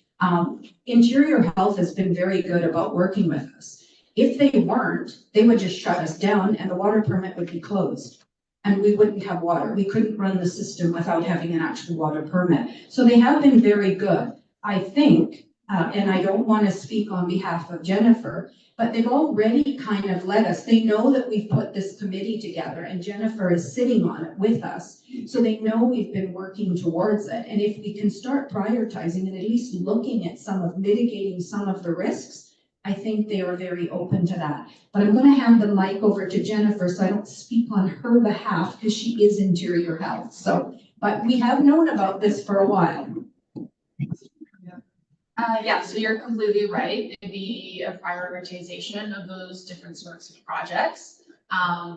Interior Health has been very good about working with us. If they weren't, they would just shut us down and the water permit would be closed. And we wouldn't have water. We couldn't run the system without having an actual water permit. So they have been very good. I think, and I don't want to speak on behalf of Jennifer, but they've already kind of let us. They know that we've put this committee together and Jennifer is sitting on it with us. So they know we've been working towards it. And if we can start prioritizing and at least looking at mitigating some of the risks, I think they are very open to that. But I'm going to hand the mic over to Jennifer so I don't speak on her behalf because she is Interior Health. So, but we have known about this for a while. Yeah, so you're completely right. It'd be a prioritization of those different sorts of projects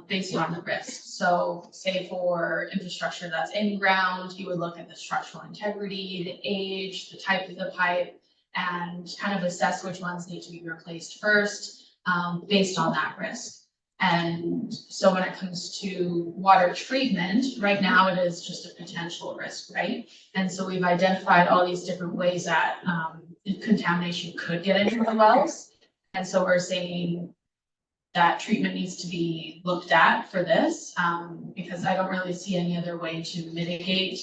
based on the risk. So say for infrastructure that's in ground, you would look at the structural integrity, the age, the type of the pipe, and kind of assess which ones need to be replaced first based on that risk. And so when it comes to water treatment, right now it is just a potential risk, right? And so we've identified all these different ways that contamination could get into the wells. And so we're saying that treatment needs to be looked at for this because I don't really see any other way to mitigate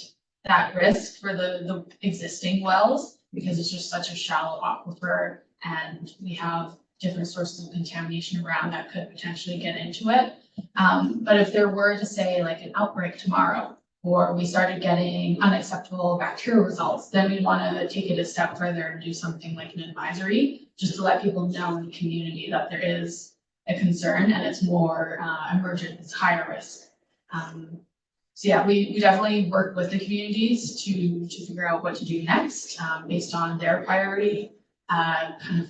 that risk for the existing wells, because it's just such a shallow aquifer and we have different sources of contamination around that could potentially get into it. But if there were to say like an outbreak tomorrow, or we started getting unacceptable bacterial results, then we want to take it a step further and do something like an advisory, just to let people know in the community that there is a concern and it's more emergent, it's higher risk. So yeah, we definitely work with the communities to figure out what to do next based on their priority, kind of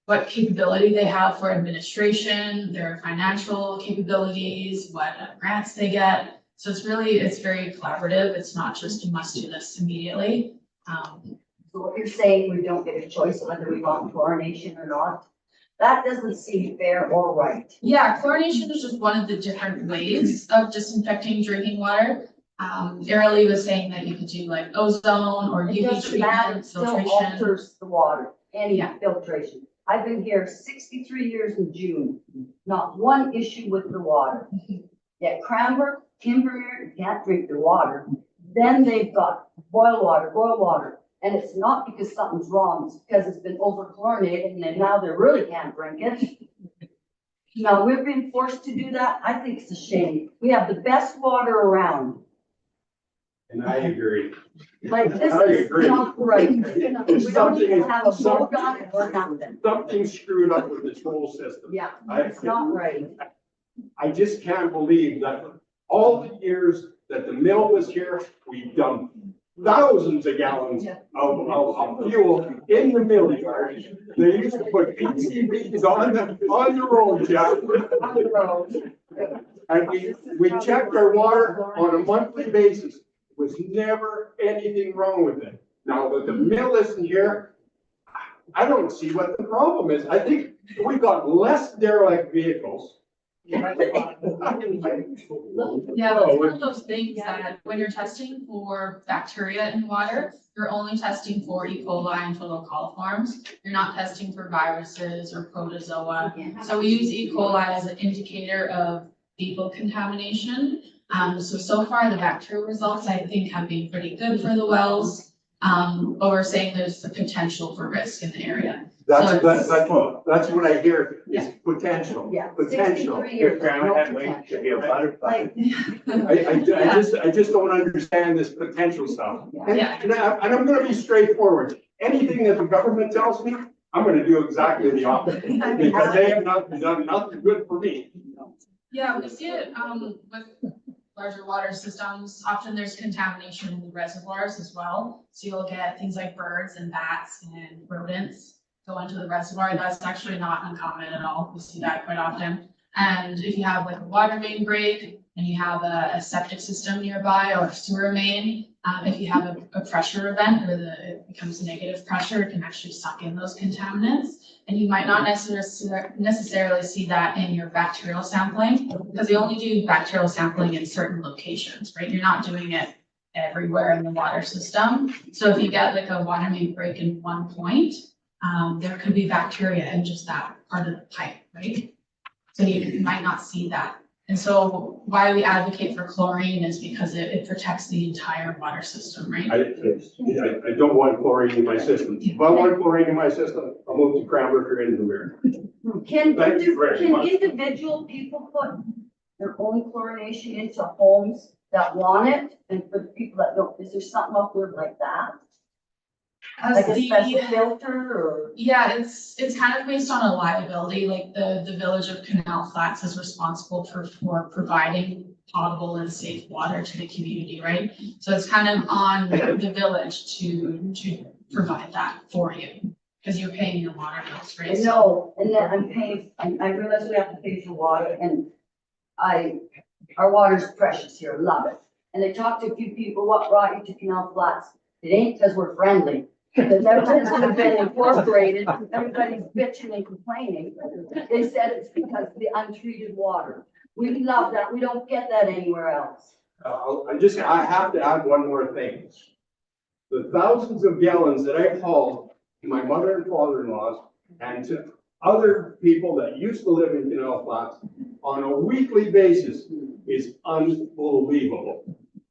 what capability they have for administration, their financial capabilities, what grants they get. So it's very collaborative. It's not just a must do this immediately. So what you're saying, we don't get a choice whether we want chlorination or not? That doesn't seem fair or right. Yeah, chlorination is just one of the different ways of disinfecting drinking water. Ariely was saying that you could do like ozone or It UV doesn't matter, treatment, it still filtration. alters the water, any Yeah. filtration. I've been here 63 years in June, not one issue with the water. Yet Cranbrook, Timbermere can't drink their water. Then they've got boil water. And it's not because something's wrong, it's because it's been over-chlorinated and then now they really can't drink it. Now, we've been forced to do that. I think it's a shame. We have the best water around. And I agree. Like, this I is agree. not right. We don't even have a vote on it or nothing. Something's screwed up with this whole system. Yeah, it's not right. I just can't believe that all the years that the mill was here, we've dumped thousands of gallons of fuel in the mill yard. They used to put PCBs on the road, Jack. On the road. And we checked our water on a monthly basis. Was never anything wrong with it. Now that the mill isn't here, I don't see what the problem is. I think we've got less derelict vehicles. Yeah, it's one of those things that when you're testing for bacteria in water, you're only testing for E. coli and total coliforms. You're not testing for viruses or protozoa. So we use E. coli as an indicator of fecal contamination. So far the bacterial results I think have been pretty good for the wells. But we're saying there's the potential for risk in the area. That's what I hear is potential. Yeah. Potential. 63 years, no potential. I just don't understand this potential stuff. Yeah. Yeah. And I'm gonna be straightforward. Anything that the government tells me, I'm gonna do exactly the opposite, because they have not done nothing good for me. Yeah, we see it, with larger water systems. Often there's contamination in the reservoirs as well. So you'll get things like birds and bats and rodents go into the reservoir. That's actually not uncommon at all. We see that quite often. And if you have like a water main break and you have a septic system nearby or a sewer main, if you have a pressure event where it becomes negative pressure, it can actually suck in those contaminants. And you might not necessarily see that in your bacterial sampling, because they only do bacterial sampling in certain locations, right? You're not doing it everywhere in the water system. So if you get like a water main break in one point, there could be bacteria in just that part of the pipe, right? So you might not see that. And so why we advocate for chlorine is because it protects the entire water system, right? I don't want chlorine in my system. If I want chlorine in my system, I'll move to Cranbrook or Invermere. Can, Thank you very much. individual people put their own chlorination into homes that want it? And for the people that don't, is there something up there like that? Like a special filter or? Yeah, it's kind of based on a liability, like the village of Canal Flats is responsible for providing potable and safe water to the community, right? So it's kind of on the village to provide that for you, because you're paying your water bills, right? No, and then I'm paying, I realize we have to pay for water and our water's precious here, love it. And I talked to a few people, what brought you to Canal Flats? It ain't because we're friendly. Because everything's gonna been incorporated, everybody's bitching and complaining. They said it's because of the untreated water. We love that, we don't get that anywhere else. I have to add one more thing. The thousands of gallons that I hauled to my mother and father-in-laws and to other people that used to live in Canal Flats on a weekly basis is unbelievable.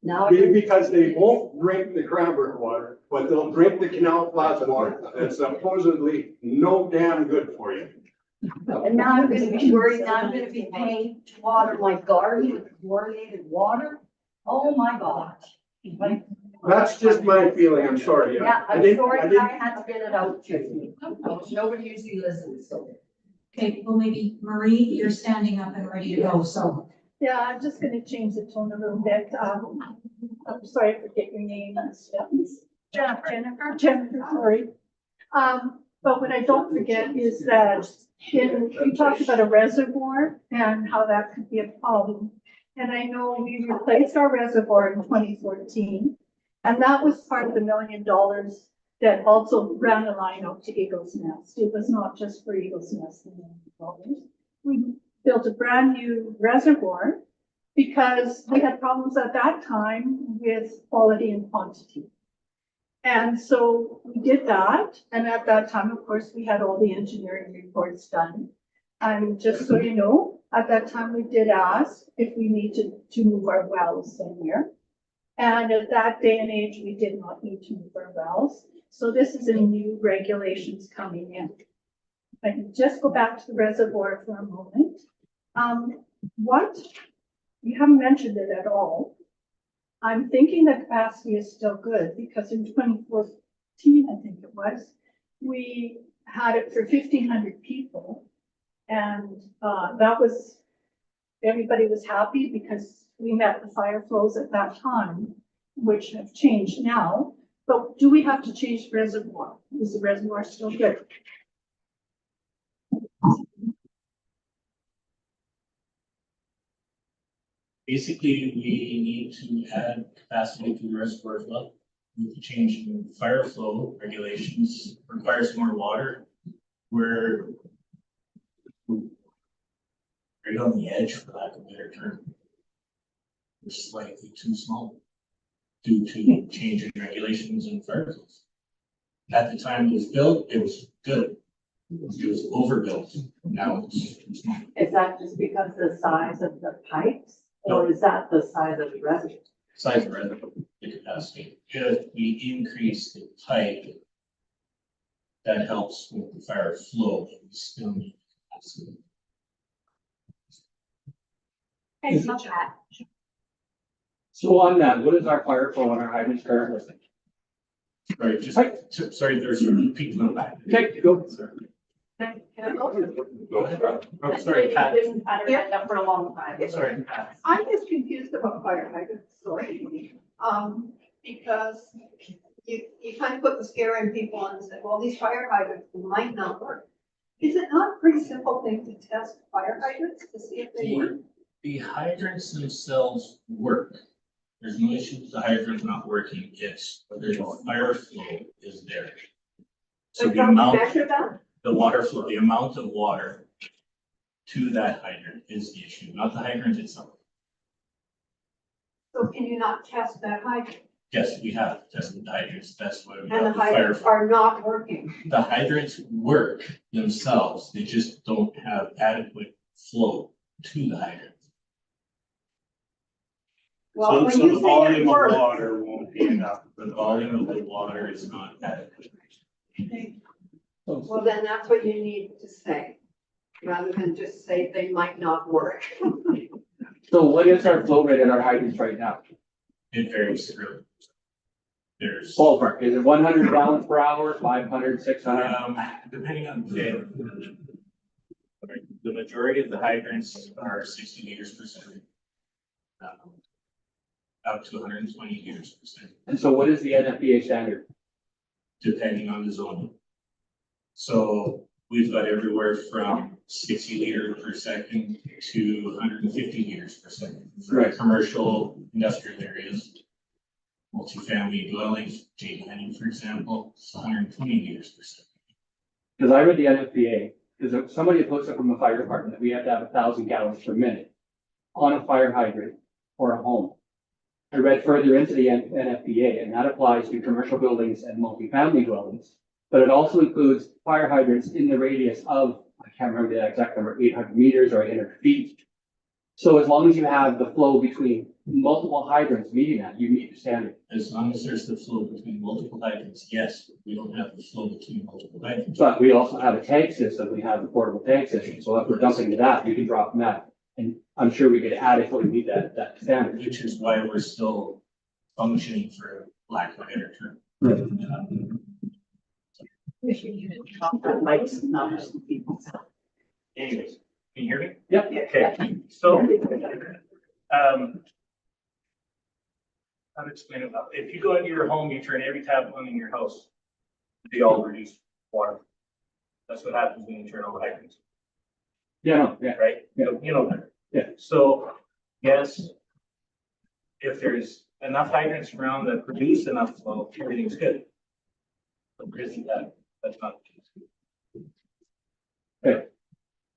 Now, Because they won't drink the Cranbrook water, but they'll drink the Canal Flats water. That's supposedly no damn good for you. and now I'm gonna be worried, now I'm gonna be paying to water my garden with chlorinated water. Oh my gosh. Like, That's just my feeling, I'm sorry. yeah, I'm didn't- sorry, didn't- I had to get it out too. Nobody usually listens, so. Okay, well, maybe Marie, you're standing up and ready to go, so. Yeah, I'm just gonna change the tone a little bit. I'm sorry, I forget your name. Jennifer, sorry. But what I don't forget is that you talked about a reservoir and how that could be a problem. And I know we replaced our reservoir in 2014, and that was part of the $1 million that also ran the line out to Eagles Nest. It was not just for Eagles Nest, the $1 million. We built a brand new reservoir because we had problems at that time with quality and quantity. And so we did that. And at that time, of course, we had all the engineering reports done. And just so you know, at that time, we did ask if we needed to move our wells somewhere. And at that day and age, we did not need to move our wells. So this is a new regulations coming in. If I can just go back to the reservoir for a moment. You haven't mentioned it at all. I'm thinking the capacity is still good because in 2014, I think it was, we had it for 1,500 people. And everybody was happy because we met the fire flows at that time, which have changed now. But do we have to change the reservoir? Is the reservoir still good? Basically, we need to add capacity to the reservoir as well. With the change in fire flow regulations requires more water. We're right on the edge, for lack of a better term. We're slightly too small due to change in regulations and fire flows. At the time it was built, it was good. It was overbuilt. Now it's too small. Is that just because of the size of the pipes, or is that the size of the reservoir? Size of the capacity. If we increase the pipe, that helps with the fire flow, but we still need capacity. So on that, what is our fire flow on our hydrants currently? Sorry, sorry, there's people in the back. Okay, go. Go ahead. Oh, sorry, Pat. Didn't had her hand up for a long time. Sorry, Pat. I'm just confused about fire hydrants, sorry. Because you kind of put the scare in people and said, well, these fire hydrants might not work. Is it not a pretty simple thing to test fire hydrants to see if they work? The hydrants themselves work. There's no issue with the hydrant not working, it's whether the fire flow is there. So Like, the don't you amount, measure that? the water flow, the amount of water to that hydrant is the issue, not the hydrant itself. So can you not test that hydrant? Yes, we have tested the hydrants, that's why we And the have the fire. hydrants are not working. The hydrants work themselves, they just don't have adequate flow to the hydrant. Well, when So you the say volume it of works, water won't be enough. The volume of the water is not adequate. well, then that's what you need to say, rather than just say they might not work. So what is our flow rate at our hydrants right now? It varies through. There's, Ballpark, is it 100 gallons per hour, 500, 600? depending on the, the majority of the hydrants are 60 liters per second. Up to 120 liters per second, And so what is the NFPA standard? depending on the zoning. So we've got everywhere from 60 liters per second to 150 liters per second. For Right. commercial, industrial areas, multifamily dwellings, Jade Landing, for example, it's 120 liters per second. Because I read the NFPA, because if somebody hooks up from a fire department, we have to have 1,000 gallons per minute on a fire hydrant or a home. I read further into the NFPA, and that applies to commercial buildings and multifamily dwellings. But it also includes fire hydrants in the radius of, I can't remember the exact number, 800 meters or 800 feet. So as long as you have the flow between multiple hydrants meeting that, you meet the standard. As long as there's the flow between multiple hydrants, yes, we don't have the flow between multiple hydrants. But we also have a tank system, we have a portable tank system, so if we're dumping to that, we can drop from that. And I'm sure we could adequately meet that standard. Which is why we're still functioning, for lack of a better term. Lights, numbers, and people. Anyways, can you hear me? Yep. Okay, so, how to explain it? If you go into your home, you turn every tap on in your house, they all reduce water. That's what happens when you turn on the hydrants, Yeah, no, yeah. right? Yeah. You know that. Yeah. So, yes, if there's enough hydrants around that produce enough flow, everything's good. But there isn't that, that's not the case.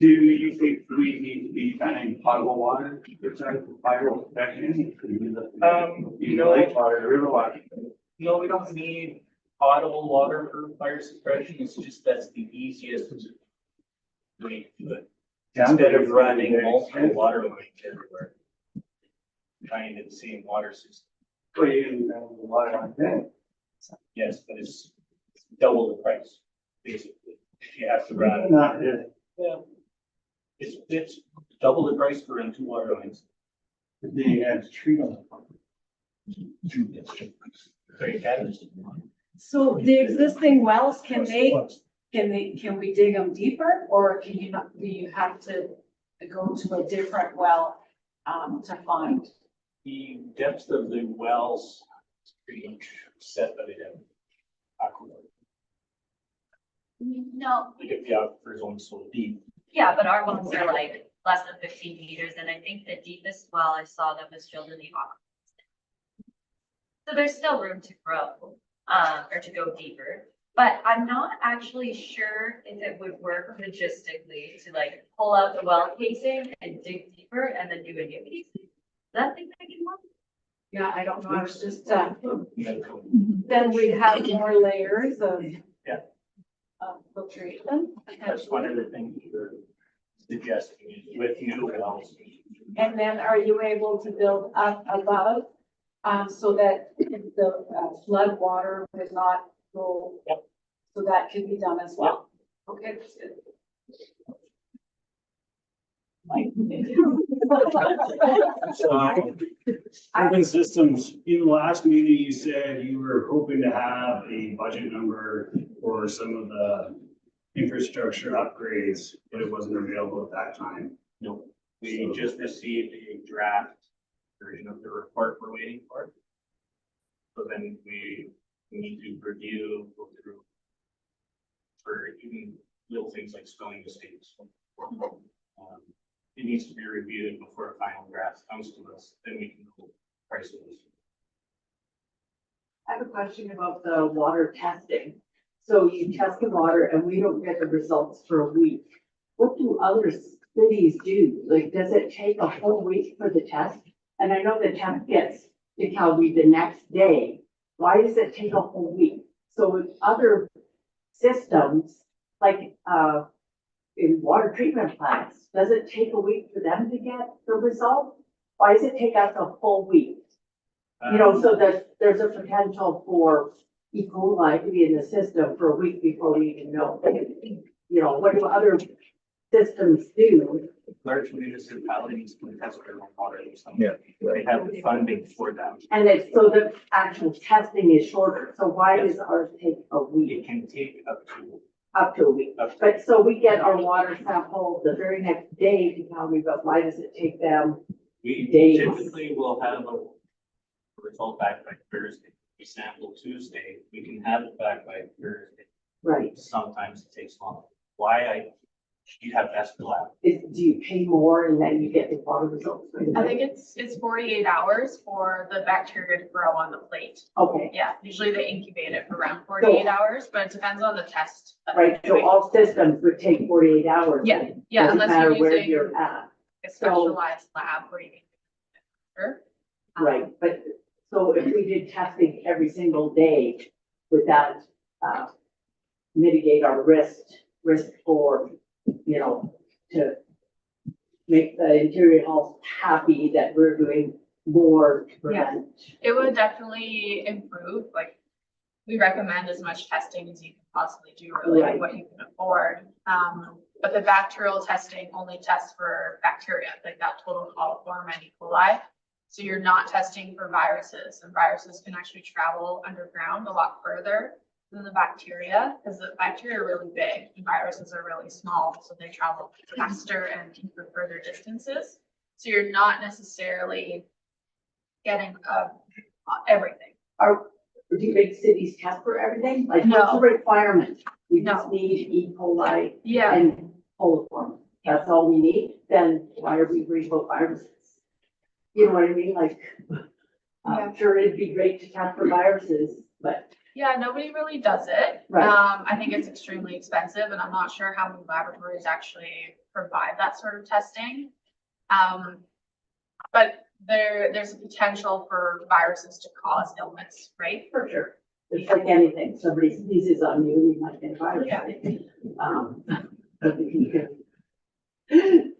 Do you think we need to be banning potable water for fire protection? No. Water, river water. No, we don't need potable water for fire suppression, it's just that's the easiest way to do it. Instead of running multiple water lines everywhere. Trying to the same water system. So you can have the water like that. Yes, but it's double the price, basically, if you have to run. Not really. Yeah. It's double the price to run two water lines. They have tree on Sorry, Kevin. So the existing wells, can we dig them deeper, or can you not, do you have to go to a different well, to find? The depth of the wells is pretty much set by the aquifer. No, Like if the aquifer is only so deep. yeah, but our ones are like less than 15 meters, and I think the deepest well I saw that was drilled in the aquifer. So there's still room to grow, or to go deeper, but I'm not actually sure if it would work logistically to like pull out the well casing and dig deeper and then do a new casing. Does that think that can work? Yeah, I don't know, I was just, Medical. then we'd have more layers of. Yeah. Filtration. That's one of the things we're suggesting is with new wells. And then are you able to build up above, so that the flood water would not go? Yep. So that can be done as well? Okay, that's good. Urban Systems, in the last meeting, you said you were hoping to have a budget number for some of the infrastructure upgrades, but it wasn't available at that time. No, we just received a draft version of the report we're waiting for. So then we need to review, go through for even little things like spelling mistakes. It needs to be reviewed before a final draft comes to us, then we can go price it. I have a question about the water testing. So you test the water and we don't get the results for a week. What do other cities do? Like, does it take a whole week for the test? And I know the test gets to Calgary the next day. Why does it take a whole week? So with other systems, like, in water treatment plants, does it take a week for them to get the result? Why does it take us a full week? You know, so that there's a potential for E. coli to be in the system for a week before we even know. You know, what do other systems do? Large municipalities can test their own water or something. Yeah. They have funding for that. And it's so the actual testing is shorter. So why does ours take a week? It can take up Up to a week. to. But so we get our water sample the very next day to Calgary, but why does it take them? We Days. typically will have a result back by Thursday. We sample Tuesday, we can have it back by Thursday. Right. Sometimes it takes longer. You have Escalab. Do you pay more and then you get the water results? right I away? think it's 48 hours for the bacteria to grow on the plate. Okay, Yeah, usually they incubate it for around 48 hours, but it depends on the test. that they're right. So doing. all systems would take 48 hours. Yeah, yeah, Doesn't unless matter you're where using you're at. a specialized lab where you can. Sure. Right, but so if we did testing every single day, would that mitigate our risk for, you know, to make the interior halls happy that we're doing more to prevent? It would definitely improve, like, we recommend as much testing as you can possibly do, really, Right. what you can afford. But the bacterial testing only tests for bacteria, like that total coliform and E. coli. So you're not testing for viruses, and viruses can actually travel underground a lot further than the bacteria, because the bacteria are really big and viruses are really small, so they travel faster and can go further distances. So you're not necessarily getting everything. Do big cities test for everything? Like, No. what's the requirement? We No. just need E. coli Yeah, and coliform. That's all we need? Then why are we worried about viruses? You know what I mean? Like, I'm sure it'd be great to test for viruses, but yeah, nobody really does it. Right. I think it's extremely expensive, and I'm not sure how many laboratories actually provide that sort of testing. But there's a potential for viruses to cause illness, right? for sure. It's like anything, somebody sneezes on you, you might get a virus. Yeah. But you can.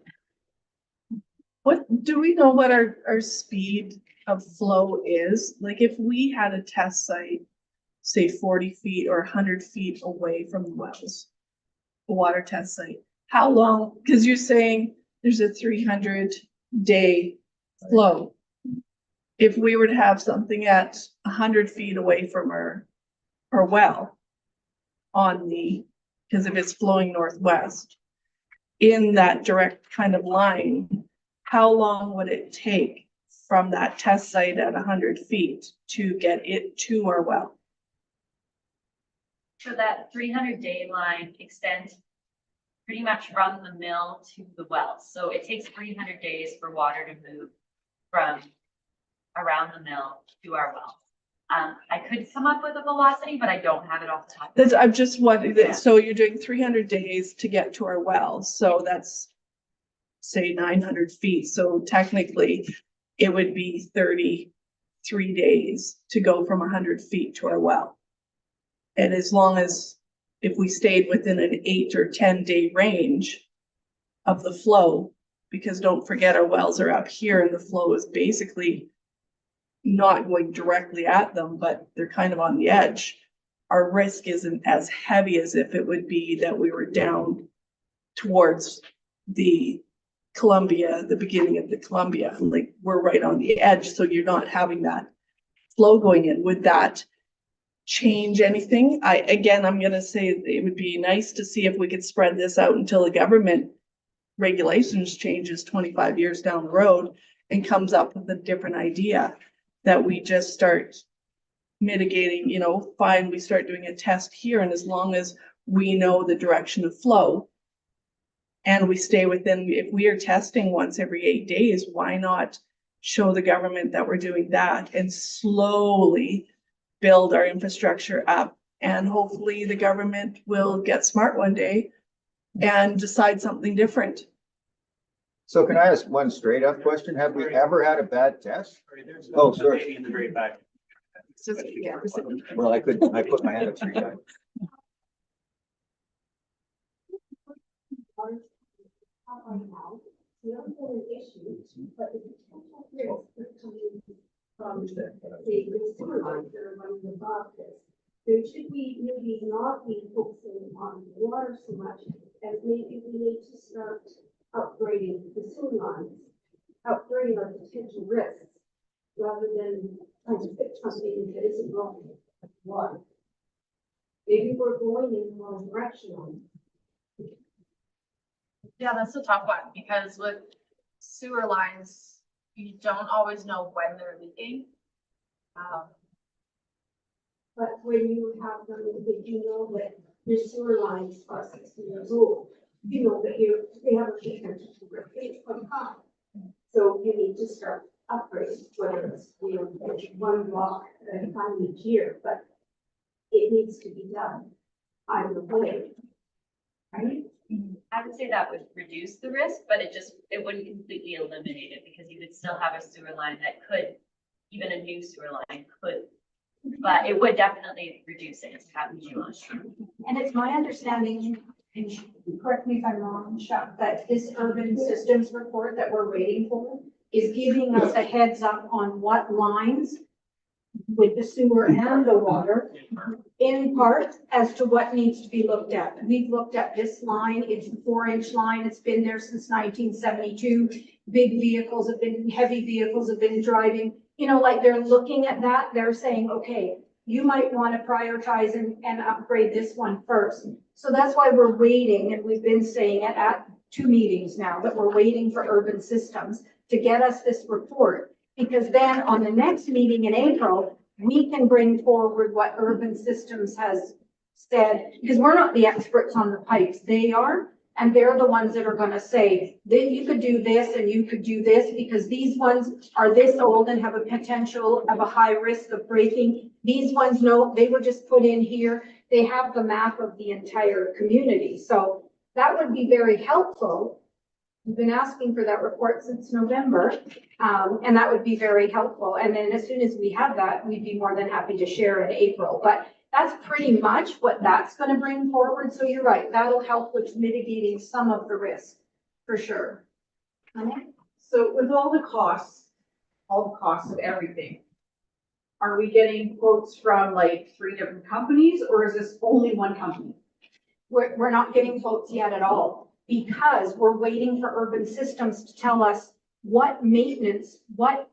What, do we know what our speed of flow is? Like if we had a test site, say 40 feet or 100 feet away from the wells, a water test site, how long, because you're saying there's a 300-day flow. If we were to have something at 100 feet away from our well on the, because if it's flowing northwest, in that direct kind of line, how long would it take from that test site at 100 feet to get it to our well? So that 300-day line extends pretty much from the mill to the well. So it takes 300 days for water to move from around the mill to our well. I could come up with a velocity, but I don't have it off the top. That's, I'm just wondering, Yeah. so you're doing 300 days to get to our well, so that's say 900 feet, so technically it would be 33 days to go from 100 feet to our well. And as long as, if we stayed within an 8 or 10 day range of the flow, because don't forget our wells are up here and the flow is basically not going directly at them, but they're kind of on the edge. Our risk isn't as heavy as if it would be that we were down towards the Columbia, the beginning of the Columbia, like we're right on the edge, so you're not having that flow going in. Would that change anything? I'm gonna say it would be nice to see if we could spread this out until the government regulations changes 25 years down the road and comes up with a different idea, that we just start mitigating, fine, we start doing a test here, and as long as we know the direction of flow and we stay within, if we are testing once every 8 days, why not show the government that we're doing that and slowly build our infrastructure up, and hopefully the government will get smart one day and decide something different. So can I ask one straight up question? Have we ever had a bad test? Oh, sorry. Lady in the very back. It's just, yeah, Well, I put my hand up 3 times. Right now, not only issues, but the potential risk of coming from the sewer lines that are running above this. So should we maybe not be focusing on water so much as maybe we need to start upgrading the sewer lines, upgrading our potential risks, rather than trying to fix something that isn't wrong with water. Maybe we're going in the wrong direction on it. Yeah, that's a tough one, because with sewer lines, you don't always know when they're leaking. But when you have them, if you know that your sewer lines are 60 years old, you know that they have a potential to replace quite high. So you need to start upgrading, whether it's, it's one block at a time each year, but it needs to be done either way. Right? I would say that would reduce the risk, but it wouldn't completely eliminate it, because you would still have a sewer line that could, even a new sewer line could, but it would definitely reduce it, have you on. And it's my understanding, and correct me if I'm wrong, Chuck, that this urban systems report that we're waiting for is giving us a heads up on what lines with the sewer and the water, in part, as to what needs to be looked at. We've looked at this line, it's a 4-inch line, it's been there since 1972. Heavy vehicles have been driving, like they're looking at that, they're saying, okay, you might want to prioritize and upgrade this one first. So that's why we're waiting, and we've been saying it at 2 meetings now, that we're waiting for urban systems to get us this report. Because then on the next meeting in April, we can bring forward what urban systems has said, because we're not the experts on the pipes, they are. And they're the ones that are gonna say that you could do this and you could do this, because these ones are this old and have a potential of a high risk of breaking. These ones, no, they were just put in here. They have the map of the entire community. So that would be very helpful. We've been asking for that report since November, and that would be very helpful. And then as soon as we have that, we'd be more than happy to share in April. But that's pretty much what that's going to bring forward. So you're right, that'll help with mitigating some of the risk, for sure. So with all the costs of everything, are we getting quotes from like 3 different companies, or is this only one company? We're not getting quotes yet at all, because we're waiting for urban systems to tell us what maintenance, what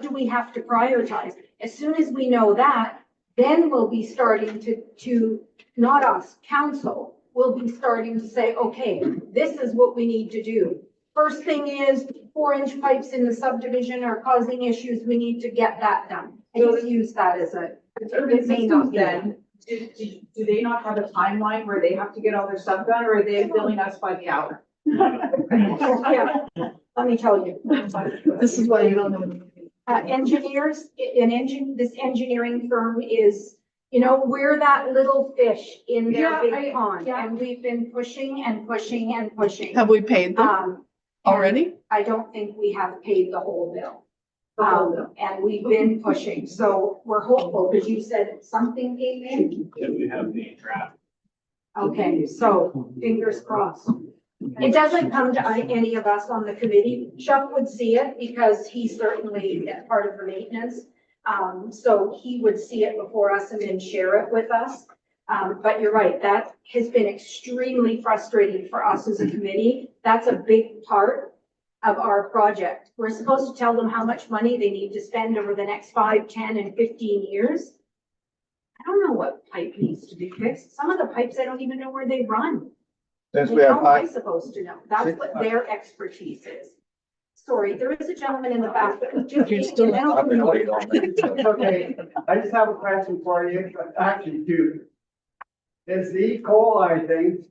do we have to prioritize. As soon as we know that, then we'll be starting to not us, council, will be starting to say, okay, this is what we need to do. First thing is 4-inch pipes in the subdivision are causing issues. We need to get that done. I just use that as a. Urban systems then, do they not have a timeline where they have to get all their stuff done, or are they billing us by the hour? Yeah, let me tell you. This is why you don't know. Engineers, this engineering firm is, we're that little fish in their big pond, and we've been pushing and pushing and pushing. Have we paid them already? I don't think we have paid the whole bill. And we've been pushing, so we're hopeful, because you said something came in. We have the draft. Okay, so fingers crossed. It doesn't come to any of us on the committee. Chuck would see it because he's certainly part of the maintenance. So he would see it before us and then share it with us. But you're right, that has been extremely frustrating for us as a committee. That's a big part of our project. We're supposed to tell them how much money they need to spend over the next 5, 10, and 15 years. I don't know what pipe needs to be fixed. Some of the pipes, I don't even know where they run. Since Like, we have how am I high, supposed to know? That's what their expertise is. Sorry, there is a gentleman in the back that was just. You're still- I've been waiting all night. Okay, I just have a question for you, actually two. Is the E. coli thing,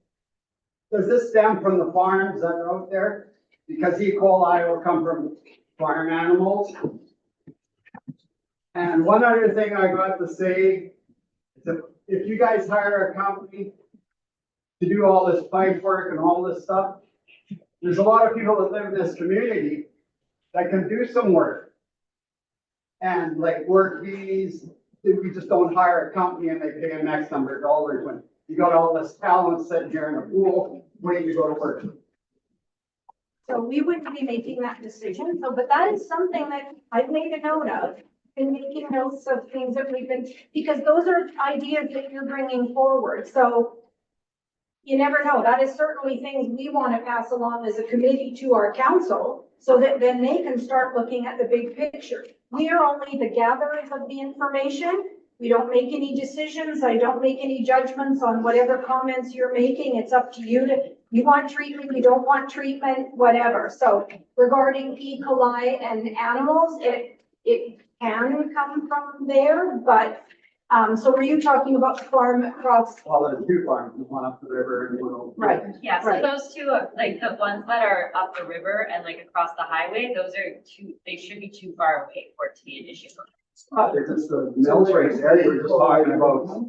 does this stem from the farms that are out there? Because E. coli will come from farm animals. And one other thing I got to say, is if you guys hire a company to do all this pipe work and all this stuff, there's a lot of people that live in this community that can do some work. And like work fees, we just don't hire a company and they pay an X number of dollars when you got all this talent sitting here in a pool waiting to go to work. So we wouldn't be making that decision. So, but that is something that I've made a note of. Been making notes of things that we've been, because those are ideas that you're bringing forward. So you never know. That is certainly things we want to pass along as a committee to our council so that then they can start looking at the big picture. We are only the gatherers of the information. We don't make any decisions. I don't make any judgments on whatever comments you're making. It's up to you to, you want treatment, you don't want treatment, whatever. So regarding E. coli and animals, it can come from there, but so were you talking about the farm across? Well, there's two farms, one up the river and one over. Right. Yeah, so Right. those two, like the ones that are up the river and like across the highway, those are too, they should be too far away for it to be an issue. There's just the mills right there, you were just talking about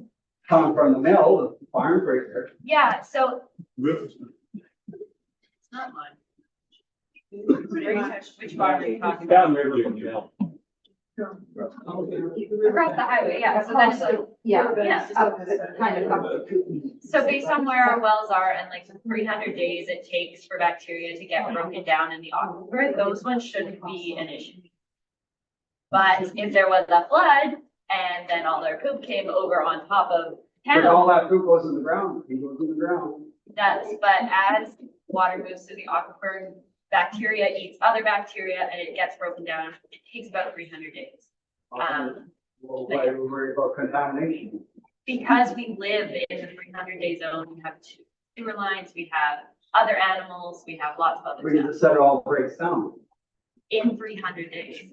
coming from the mill, the farms right there. Yeah, so it's not mine. Which farm are you talking about? Down there, you know. Across the highway, yeah, so then it's like, Yeah. yeah. Kind of up the So based on where our wells are and like the 300 days it takes for bacteria to get broken down in the aquifer, those ones shouldn't be an issue. But if there was a flood and then all their poop came over on top of But all town, that food goes in the ground, it goes in the ground. it does, but as water moves through the aquifer, bacteria eats other bacteria and it gets broken down. It takes about 300 days. Well, why are we worried about contamination? Because we live in the 300-day zone, we have two sewer lines, we have other animals, we have lots of other We stuff just said it all breaks down. in 300 days.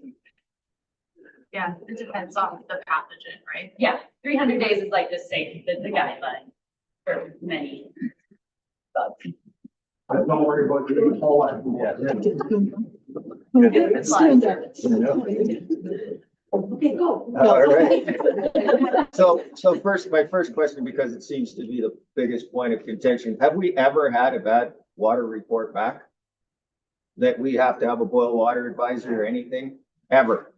Yeah, it depends on the pathogen, right? Yeah, 300 days is like the safe, the guideline for many bugs. But don't worry about the whole lot. Okay, go. All right. So first, my first question, because it seems to be the biggest point of contention, have we ever had a bad water report back? That we have to have a boil water advisory or anything, ever?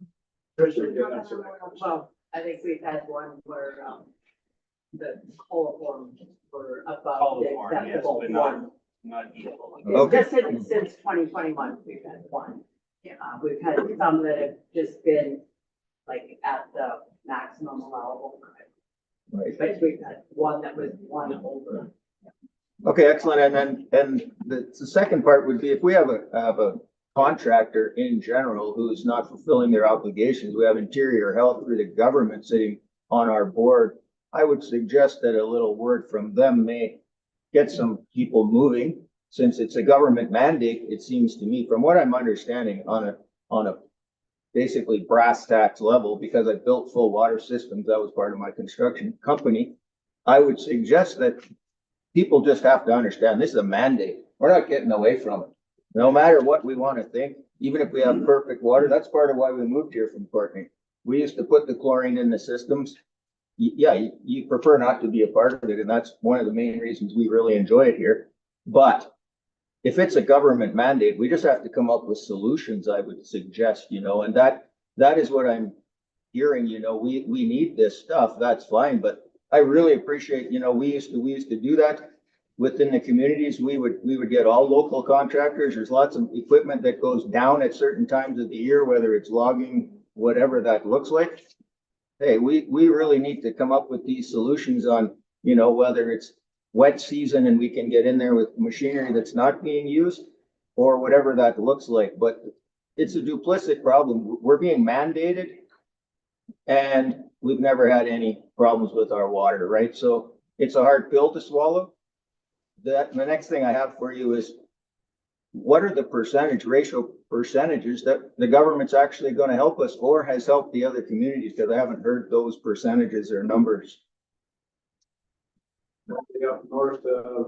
Well, I think we've had one where, the coliform were above the Coliform, yes, acceptable but one. not equal. Okay. Just since 2021, we've had one. We've had some that have just been like at the maximum allowable. Right. But we've had one that was one over. Okay, excellent. And then the second part would be if we have a contractor in general who's not fulfilling their obligations, we have Interior Health through the government sitting on our board. I would suggest that a little word from them may get some people moving, since it's a government mandate, it seems to me, from what I'm understanding, on a basically brass tacks level, because I built full water systems, that was part of my construction company. I would suggest that people just have to understand this is a mandate. We're not getting away from it. No matter what we want to think, even if we have perfect water, that's part of why we moved here from Courtney. We used to put the chlorine in the systems. You prefer not to be a part of it, and that's one of the main reasons we really enjoy it here. But if it's a government mandate, we just have to come up with solutions, I would suggest, and that is what I'm hearing, we need this stuff, that's fine, but I really appreciate, we used to do that within the communities. We would get all local contractors. There's lots of equipment that goes down at certain times of the year, whether it's logging, whatever that looks like. Hey, we really need to come up with these solutions on, whether it's wet season and we can get in there with machinery that's not being used. or whatever that looks like, but it's a duplicit problem. We're being mandated and we've never had any problems with our water, right? So it's a hard pill to swallow. The next thing I have for you is, what are the ratio percentages that the government's actually going to help us or has helped the other communities? Because I haven't heard those percentages or numbers. Up north,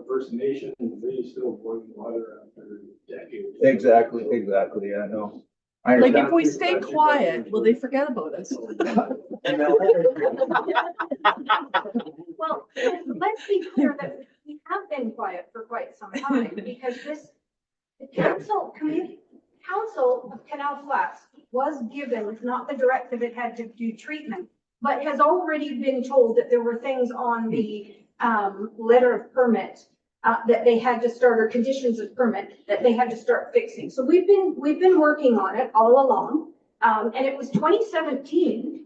First Nation, they still boil water after decades. Exactly, I know. I Like if understand. we stay quiet, will they forget about us? Well, let's be clear that we have been quiet for quite some time because the council of Canal Flats was given, not the directive it had to do treatment, but has already been told that there were things on the letter of permit that they had to start, or conditions of permit that they had to start fixing. So we've been working on it all along. And it was 2017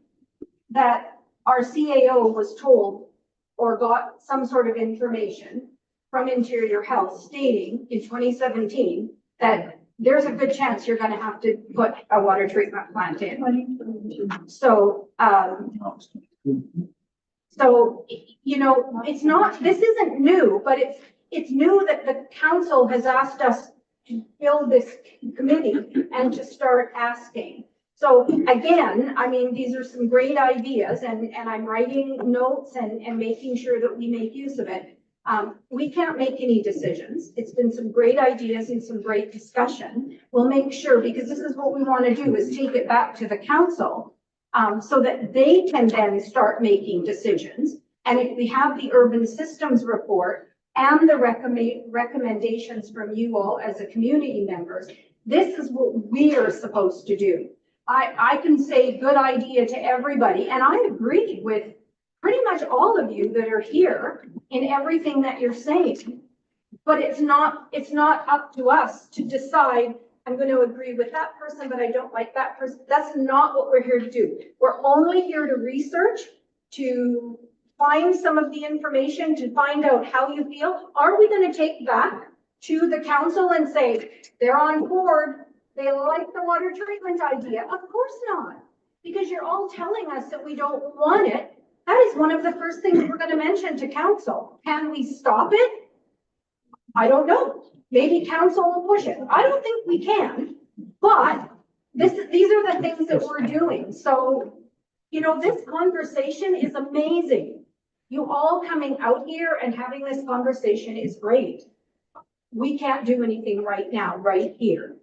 that our CAO was told or got some sort of information from Interior Health stating in 2017 that there's a good chance you're going to have to put a water treatment plant in. So, you know, it's not, this isn't new, but it's new that the council has asked us to build this committee and to start asking. So again, I mean, these are some great ideas and I'm writing notes and making sure that we make use of it. We can't make any decisions. It's been some great ideas and some great discussion. We'll make sure, because this is what we want to do, is take it back to the council so that they can then start making decisions. And if we have the urban systems report and the recommendations from you all as a community members, this is what we are supposed to do. I can say good idea to everybody, and I agree with pretty much all of you that are here in everything that you're saying. But it's not up to us to decide, I'm going to agree with that person, but I don't like that person. That's not what we're here to do. We're only here to research, to find some of the information, to find out how you feel. Are we going to take back to the council and say, they're on board, they like the water treatment idea? Of course not, because you're all telling us that we don't want it. That is one of the first things we're going to mention to council. Can we stop it? I don't know. Maybe council will push it. I don't think we can, but these are the things that we're doing. So, you know, this conversation is amazing. You all coming out here and having this conversation is great. We can't do anything right now, right here.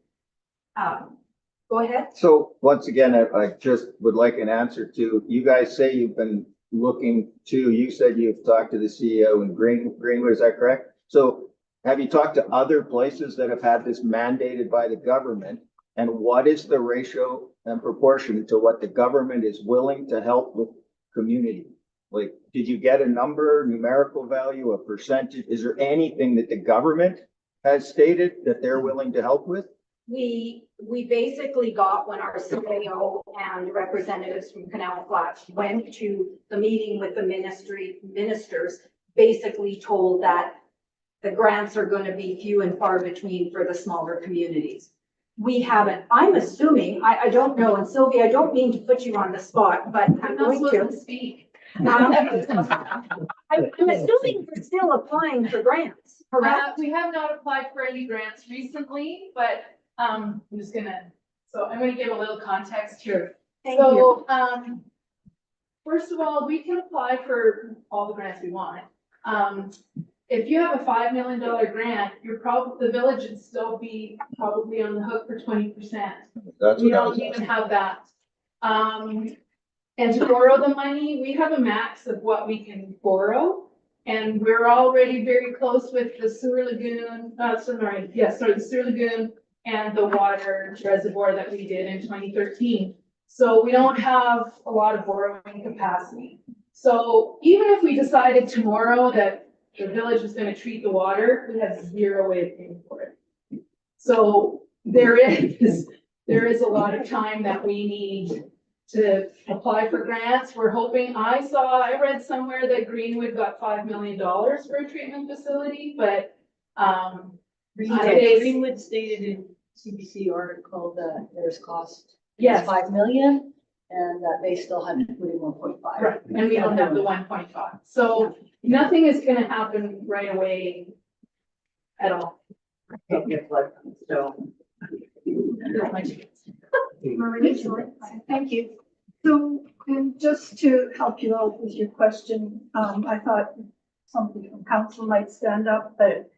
Go ahead. So once again, I just would like an answer to, you guys say you've been looking to, you said you've talked to the CEO in Greenwood, is that correct? So have you talked to other places that have had this mandated by the government? And what is the ratio and proportion to what the government is willing to help with community? Like, did you get a number, numerical value, a percentage? Is there anything that the government has stated that they're willing to help with? We basically got, when our CAO and representatives from Canal Flats went to the meeting with the ministers, basically told that the grants are going to be few and far between for the smaller communities. We haven't, I'm assuming, I don't know, and Sylvia, I don't mean to put you on the spot, but I'm going to speak. I'm assuming you're still applying for grants, correct? We have not applied for any grants recently, but I'm gonna give a little context here. Thank you. First of all, we can apply for all the grants we want. If you have a $5 million grant, the village would still be probably on the hook for 20%. We don't even have that. And to borrow the money, we have a max of what we can borrow. And we're already very close with the sewer lagoon, the sewer lagoon and the water reservoir that we did in 2013. So we don't have a lot of borrowing capacity. So even if we decided tomorrow that the village is going to treat the water, we have zero way of paying for it. So there is a lot of time that we need to apply for grants. We're hoping, I read somewhere that Greenwood got $5 million for a treatment facility, but Greenwood stated in CBC article that there's cost. Yes. 5 million and that they still had to put in 1.5. Right, and we don't have the 1.5. So nothing is gonna happen right away at all. Thank you. So, and just to help you out with your question, I thought somebody from council might stand up, but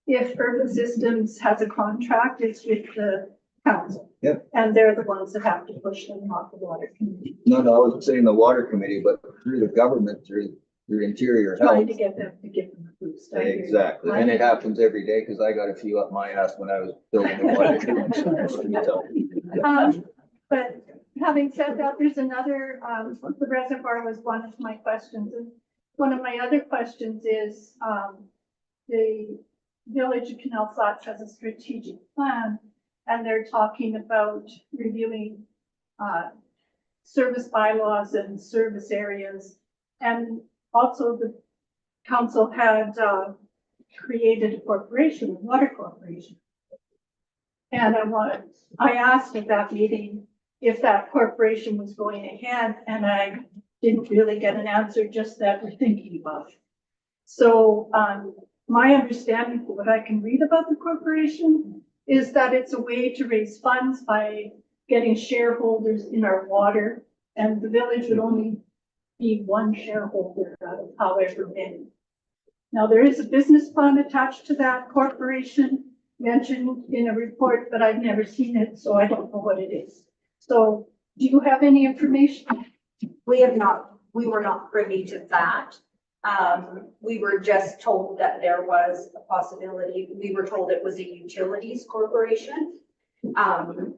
if Urban Systems has a contract, it's with the council. Yep. And they're the ones that have to push them off the water committee, No, I wasn't saying the water committee, but through the government, through Interior trying Health. to get them to give them a boost. I agree. Exactly, and it happens every day, because I got a few up my ass when I was building the water treatment center, so. But having said that, there's another, the reservoir was one of my questions. And one of my other questions is, the Village of Canal Flats has a strategic plan, and they're talking about reviewing, service bylaws and service areas. And also the council had, created a corporation, a water corporation. And I asked at that meeting if that corporation was going ahead, and I didn't really get an answer, just that we're thinking about it. So, my understanding of what I can read about the corporation is that it's a way to raise funds by getting shareholders in our water, and the village would only be one shareholder out of however many. Now, there is a business plan attached to that corporation, mentioned in a report, but I've never seen it, so I don't know what it is. So do you have any information? We have not, we were not privy to that. We were just told that there was a possibility. We were told it was a utilities corporation.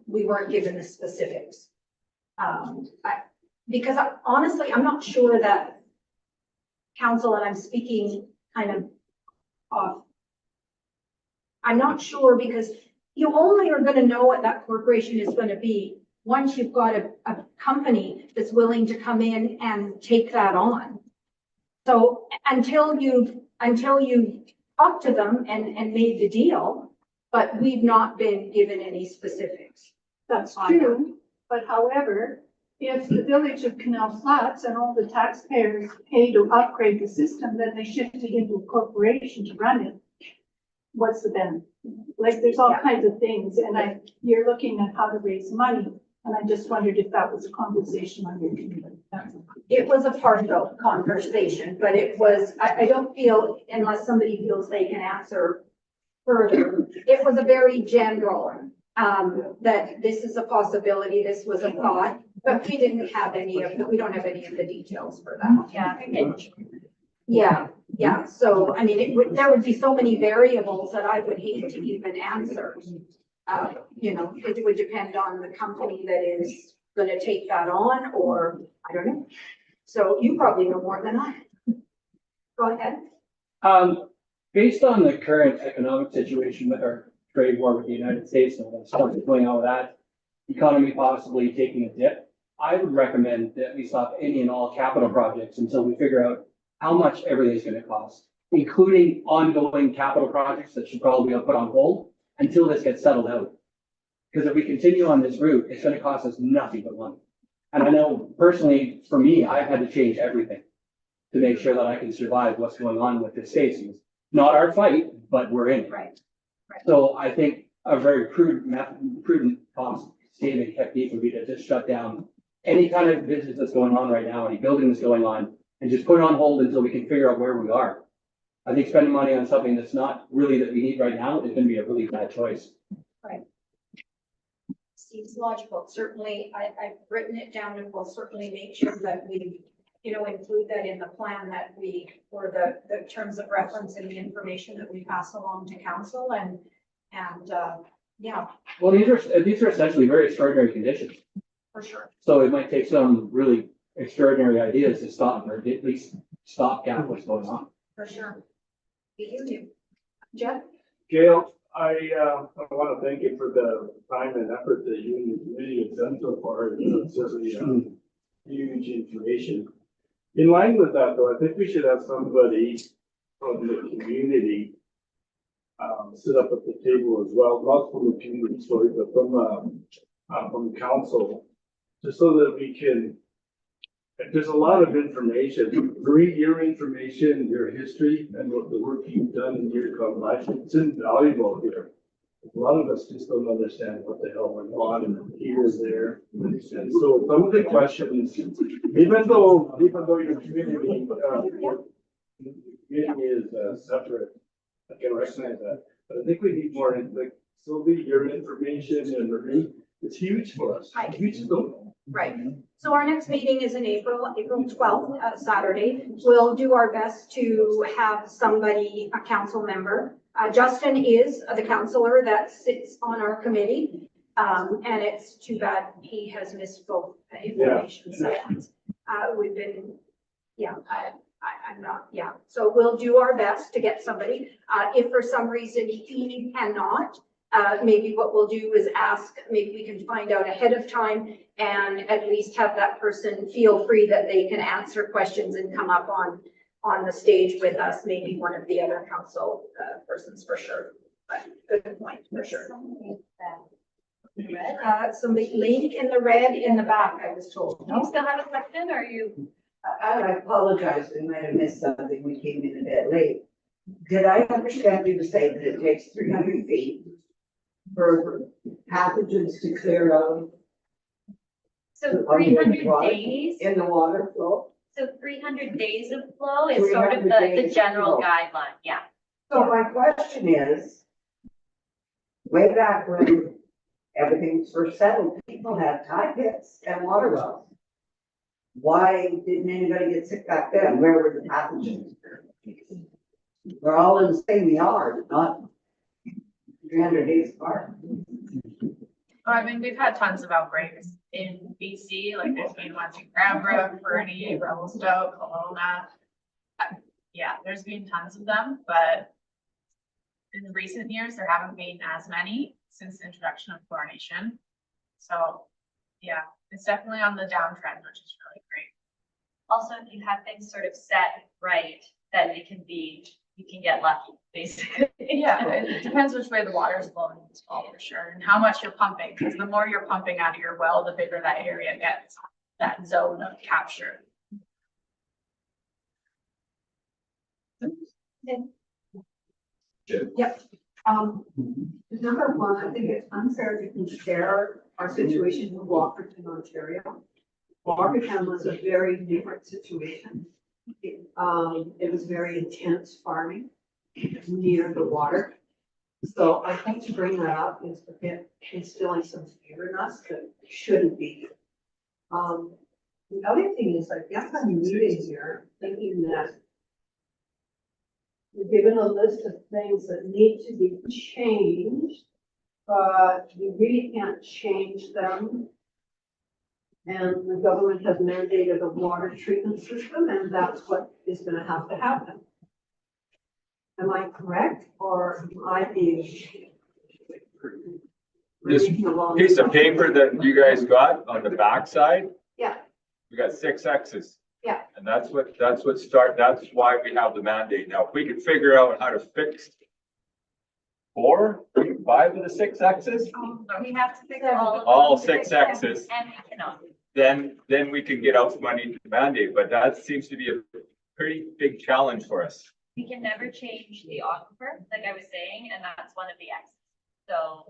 We weren't given the specifics. Because honestly, I'm not sure that council, and I'm speaking kind of off. I'm not sure, because you only are going to know what that corporation is going to be once you've got a company that's willing to come in and take that on. So until you talk to them and made the deal, but we've not been given any specifics. That's true, but however, if the Village of Canal Flats and all the taxpayers pay to upgrade the system, then they shift it into a corporation to run it. What's the benefit? Like, there's all kinds of things, and you're looking at how to raise money, and I just wondered if that was a conversation on your committee. It was a partial conversation, but it was, I don't feel, unless somebody feels they can answer further, it was a very general, that this is a possibility, this was a thought, but we didn't have any of we don't have any of the details for that. Yeah, so, I mean, there would be so many variables that I would hate to even answer. You know, it would depend on the company that is gonna take that on, or, I don't know. So you probably know more than I. Go ahead. Based on the current economic situation with our trade war with the United States and all that stuff that's going on with that economy possibly taking a dip, I would recommend that we stop any and all capital projects until we figure out how much everything's gonna cost, including ongoing capital projects that should probably be put on hold until this gets settled out. Because if we continue on this route, it's gonna cost us nothing but money. And I know personally, for me, I've had to change everything to make sure that I can survive what's going on with this space. It's not our fight, but we're in it. Right. So I think a very prudent cost saving technique would be to just shut down any kind of business that's going on right now, any building that's going on, and just put it on hold until we can figure out where we are. I think spending money on something that's not really that we need right now is gonna be a really bad choice. Right. Seems logical. Certainly, I've written it down, and we'll certainly make sure that we, include that in the plan that or the terms of reference and the information that we pass along to council yeah, Well, these are essentially very extraordinary conditions. for sure. So it might take some really extraordinary ideas to stop, or at least stop gap what's going on. For sure. You. Jeff? Gail, I want to thank you for the time and effort that you and your committee have done so far. It's certainly huge information. In line with that, though, I think we should have somebody from the community sit up at the table as well, not from the community story, but from council, just so that we can, there's a lot of information, read your information, your history, and what the work you've done in your life, it's invaluable here. A lot of us just don't understand what the hell went on and here and there. And so some of the questions, even though your community, community is separate, I can recognize that. But I think we need more, like, Sylvie, your information and Marie, it's huge for us. Right. Huge though. Right. So our next meeting is in April 12th, Saturday. We'll do our best to have somebody, a council member. Justin is the counselor that sits on our committee. And it's too bad he has missed both information sessions. We've been, I'm not, So we'll do our best to get somebody. If for some reason he cannot, maybe what we'll do is ask, maybe we can find out ahead of time and at least have that person feel free that they can answer questions and come up on the stage with us, maybe one of the other council persons for sure. But good point, for sure. Somebody link in the red in the back, I was told. Do you still have a question or are you? I apologize, we might have missed something, we came in a bit late. Did I understand you to say that it takes 300 feet for pathogens to clear out? So 300 days, In the water flow? so 300 days of flow is sort of 300 the days general of flow. guideline, yeah. So my question is, way back when everything was first settled, people had tie pits and water wells. Why didn't anybody get sick back then? Where were the pathogens? We're all in the same yard, not 300 days apart. I mean, we've had tons of outbreaks in BC, like there's been ones in Cranbrook, Fernie, Revelstoke, Kelowna. Yeah, there's been tons of them, but in recent years, there haven't been as many since the introduction of chlorination. So, yeah, it's definitely on the downtrend, which is really great. Also, if you have things sort of set right, then you can get lucky, basically. Yeah, it depends which way the water is flowing as well, for sure, and how much you're pumping, because the more you're pumping out of your well, the bigger that area gets, that zone of capture. Yep. Number one, I think it's unfair to compare our situation with Walkerton, Ontario. Walkerton was a very different situation. It was very intense farming near the water. So I think to bring that up is a bit instilling some fear in us that shouldn't be. The other thing is, I guess I'm reading here, thinking that we're given a list of things that need to be changed, but you really can't change them. And the government has mandated a water treatment system, and that's what is gonna have to happen. Am I correct, or am I being? This piece of paper that you guys got on the backside, Yeah, we got 6 X's. yeah. And that's why we have the mandate. Now, if we could figure out how to fix 4, 5 of the 6 X's, We have to fix all 6 X's, and we cannot. then we can get out money to the mandate, but that seems to be a pretty big challenge for us. We can never change the aquifer, like I was saying, and that's one of the X's. So,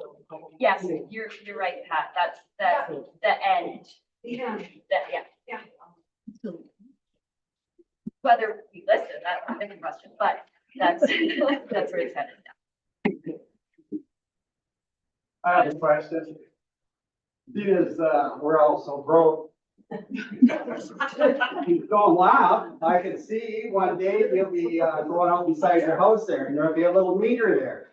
yes, you're right, Pat, that's the end. Yeah. Yeah. Whether we listen, that's a different question, but that's, that's where it's headed now. I have a question. Because, we're all so broke. Don't laugh, I can see one day you'll be, going out beside your house there, and there'll be a little meter there.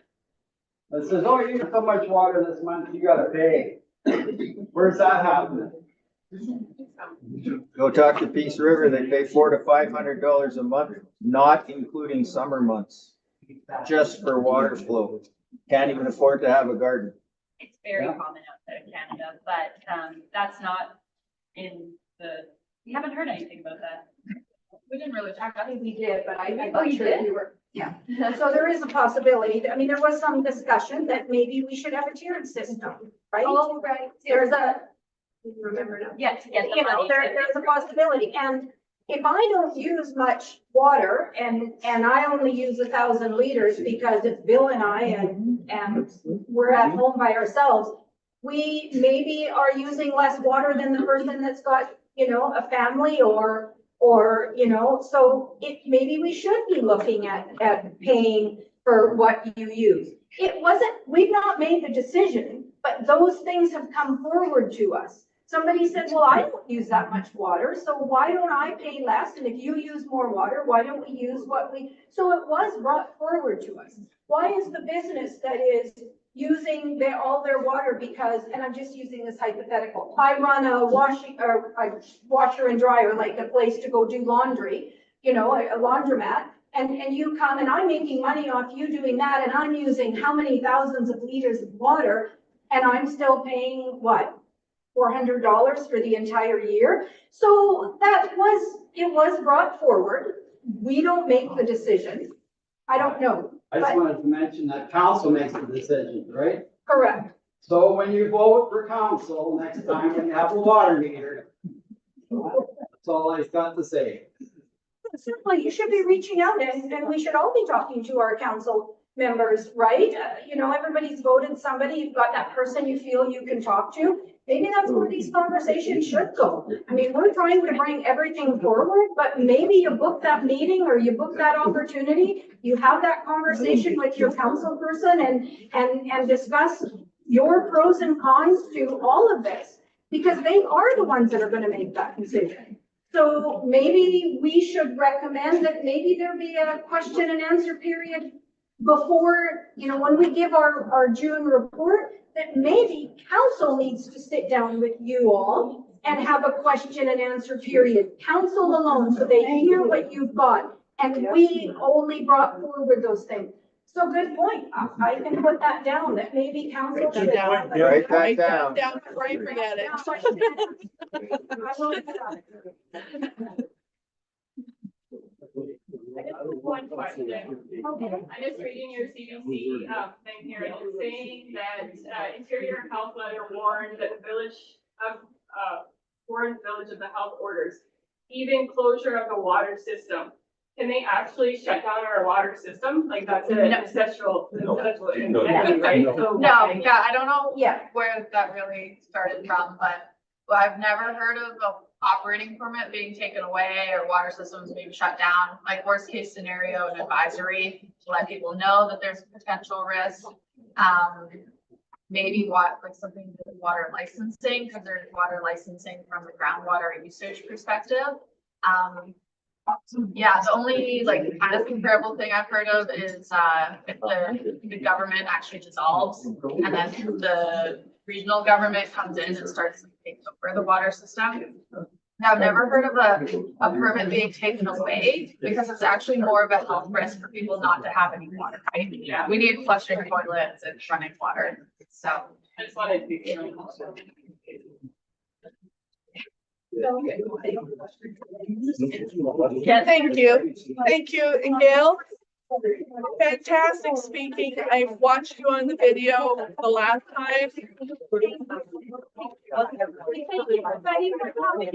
That says, oh, you use so much water this month, you gotta pay. Where's that happening? Go talk to Peace River, they pay $400 to $500 a month, not including summer months, just for water flow. Can't even afford to have a garden. It's very common outside of Canada, but that's not in we haven't heard anything about that. We didn't really talk about it. We did, but I'm Oh, not you sure did? if you were, yeah. So there is a possibility. I mean, there was some discussion that maybe we should have a tiered system, right? Oh, right. There's a, you remember now? Yeah, to get the You know, money. there's a possibility, and if I don't use much water and I only use 1,000 liters because it's Bill and I and we're at home by ourselves, we maybe are using less water than the person that's got, you know, a family or, you know, so maybe we should be looking at paying for what you use. It wasn't, we've not made the decision, but those things have come forward to us. Somebody said, well, I don't use that much water, so why don't I pay less? And if you use more water, why don't we use what we, so it was brought forward to us. Why is the business that is using all their water because, and I'm just using this hypothetical, I run a washer and dryer, like a place to go do laundry, you know, a laundromat, and you come and I'm making money off you doing that, and I'm using how many thousands of liters of water, and I'm still paying what? $400 for the entire year. So it was brought forward. We don't make the decision. I don't know. I just wanted to mention that council makes the decision, right? Correct. So when you vote for council next time, when you have a water meter, that's all I've got to say. Simply, you should be reaching out and we should all be talking to our council members, right? You know, everybody's voted somebody, you've got that person you feel you can talk to. Maybe that's where these conversations should go. I mean, we're trying to bring everything forward, but maybe you book that meeting or you book that opportunity. You have that conversation with your council person and discuss your pros and cons to all of this, because they are the ones that are going to make that decision. So maybe we should recommend that maybe there be a question and answer period before, you know, when we give our June report, that maybe council needs to sit down with you all and have a question and answer period, council alone, so they hear what you've got. And we only brought forward those things. So good point. I can put that down, that maybe council should. have a- Write that down. Before you forget it. I will do that. I just have one question. I'm just reading your CBC thing here, and it's saying that Interior and Health letter warned that the village of warned village of the health orders, even closure of the water system. Can they actually shut down our water system? Like that's an essential, entity, right? So No, yeah, I don't know Yeah. where that really started from, but I've never heard of a operating permit being taken away or water systems being shut down. Like worst case scenario, an advisory to let people know that there's potential risk. Maybe like something to do with water licensing, because there's water licensing from the groundwater usage perspective. Yeah, the only like kind of comparable thing I've heard of is if the government actually dissolves and then the regional government comes in and starts taking over the water system. Now, I've never heard of a permit being taken away because it's actually more of a health risk for people not to have any water, right? Yeah, we need flushing toilets and running water, so. I just wanted to. Yeah, thank you. Thank you, and Gail. Fantastic speaking. I watched you on the video the last time. Thank you, everybody, for coming.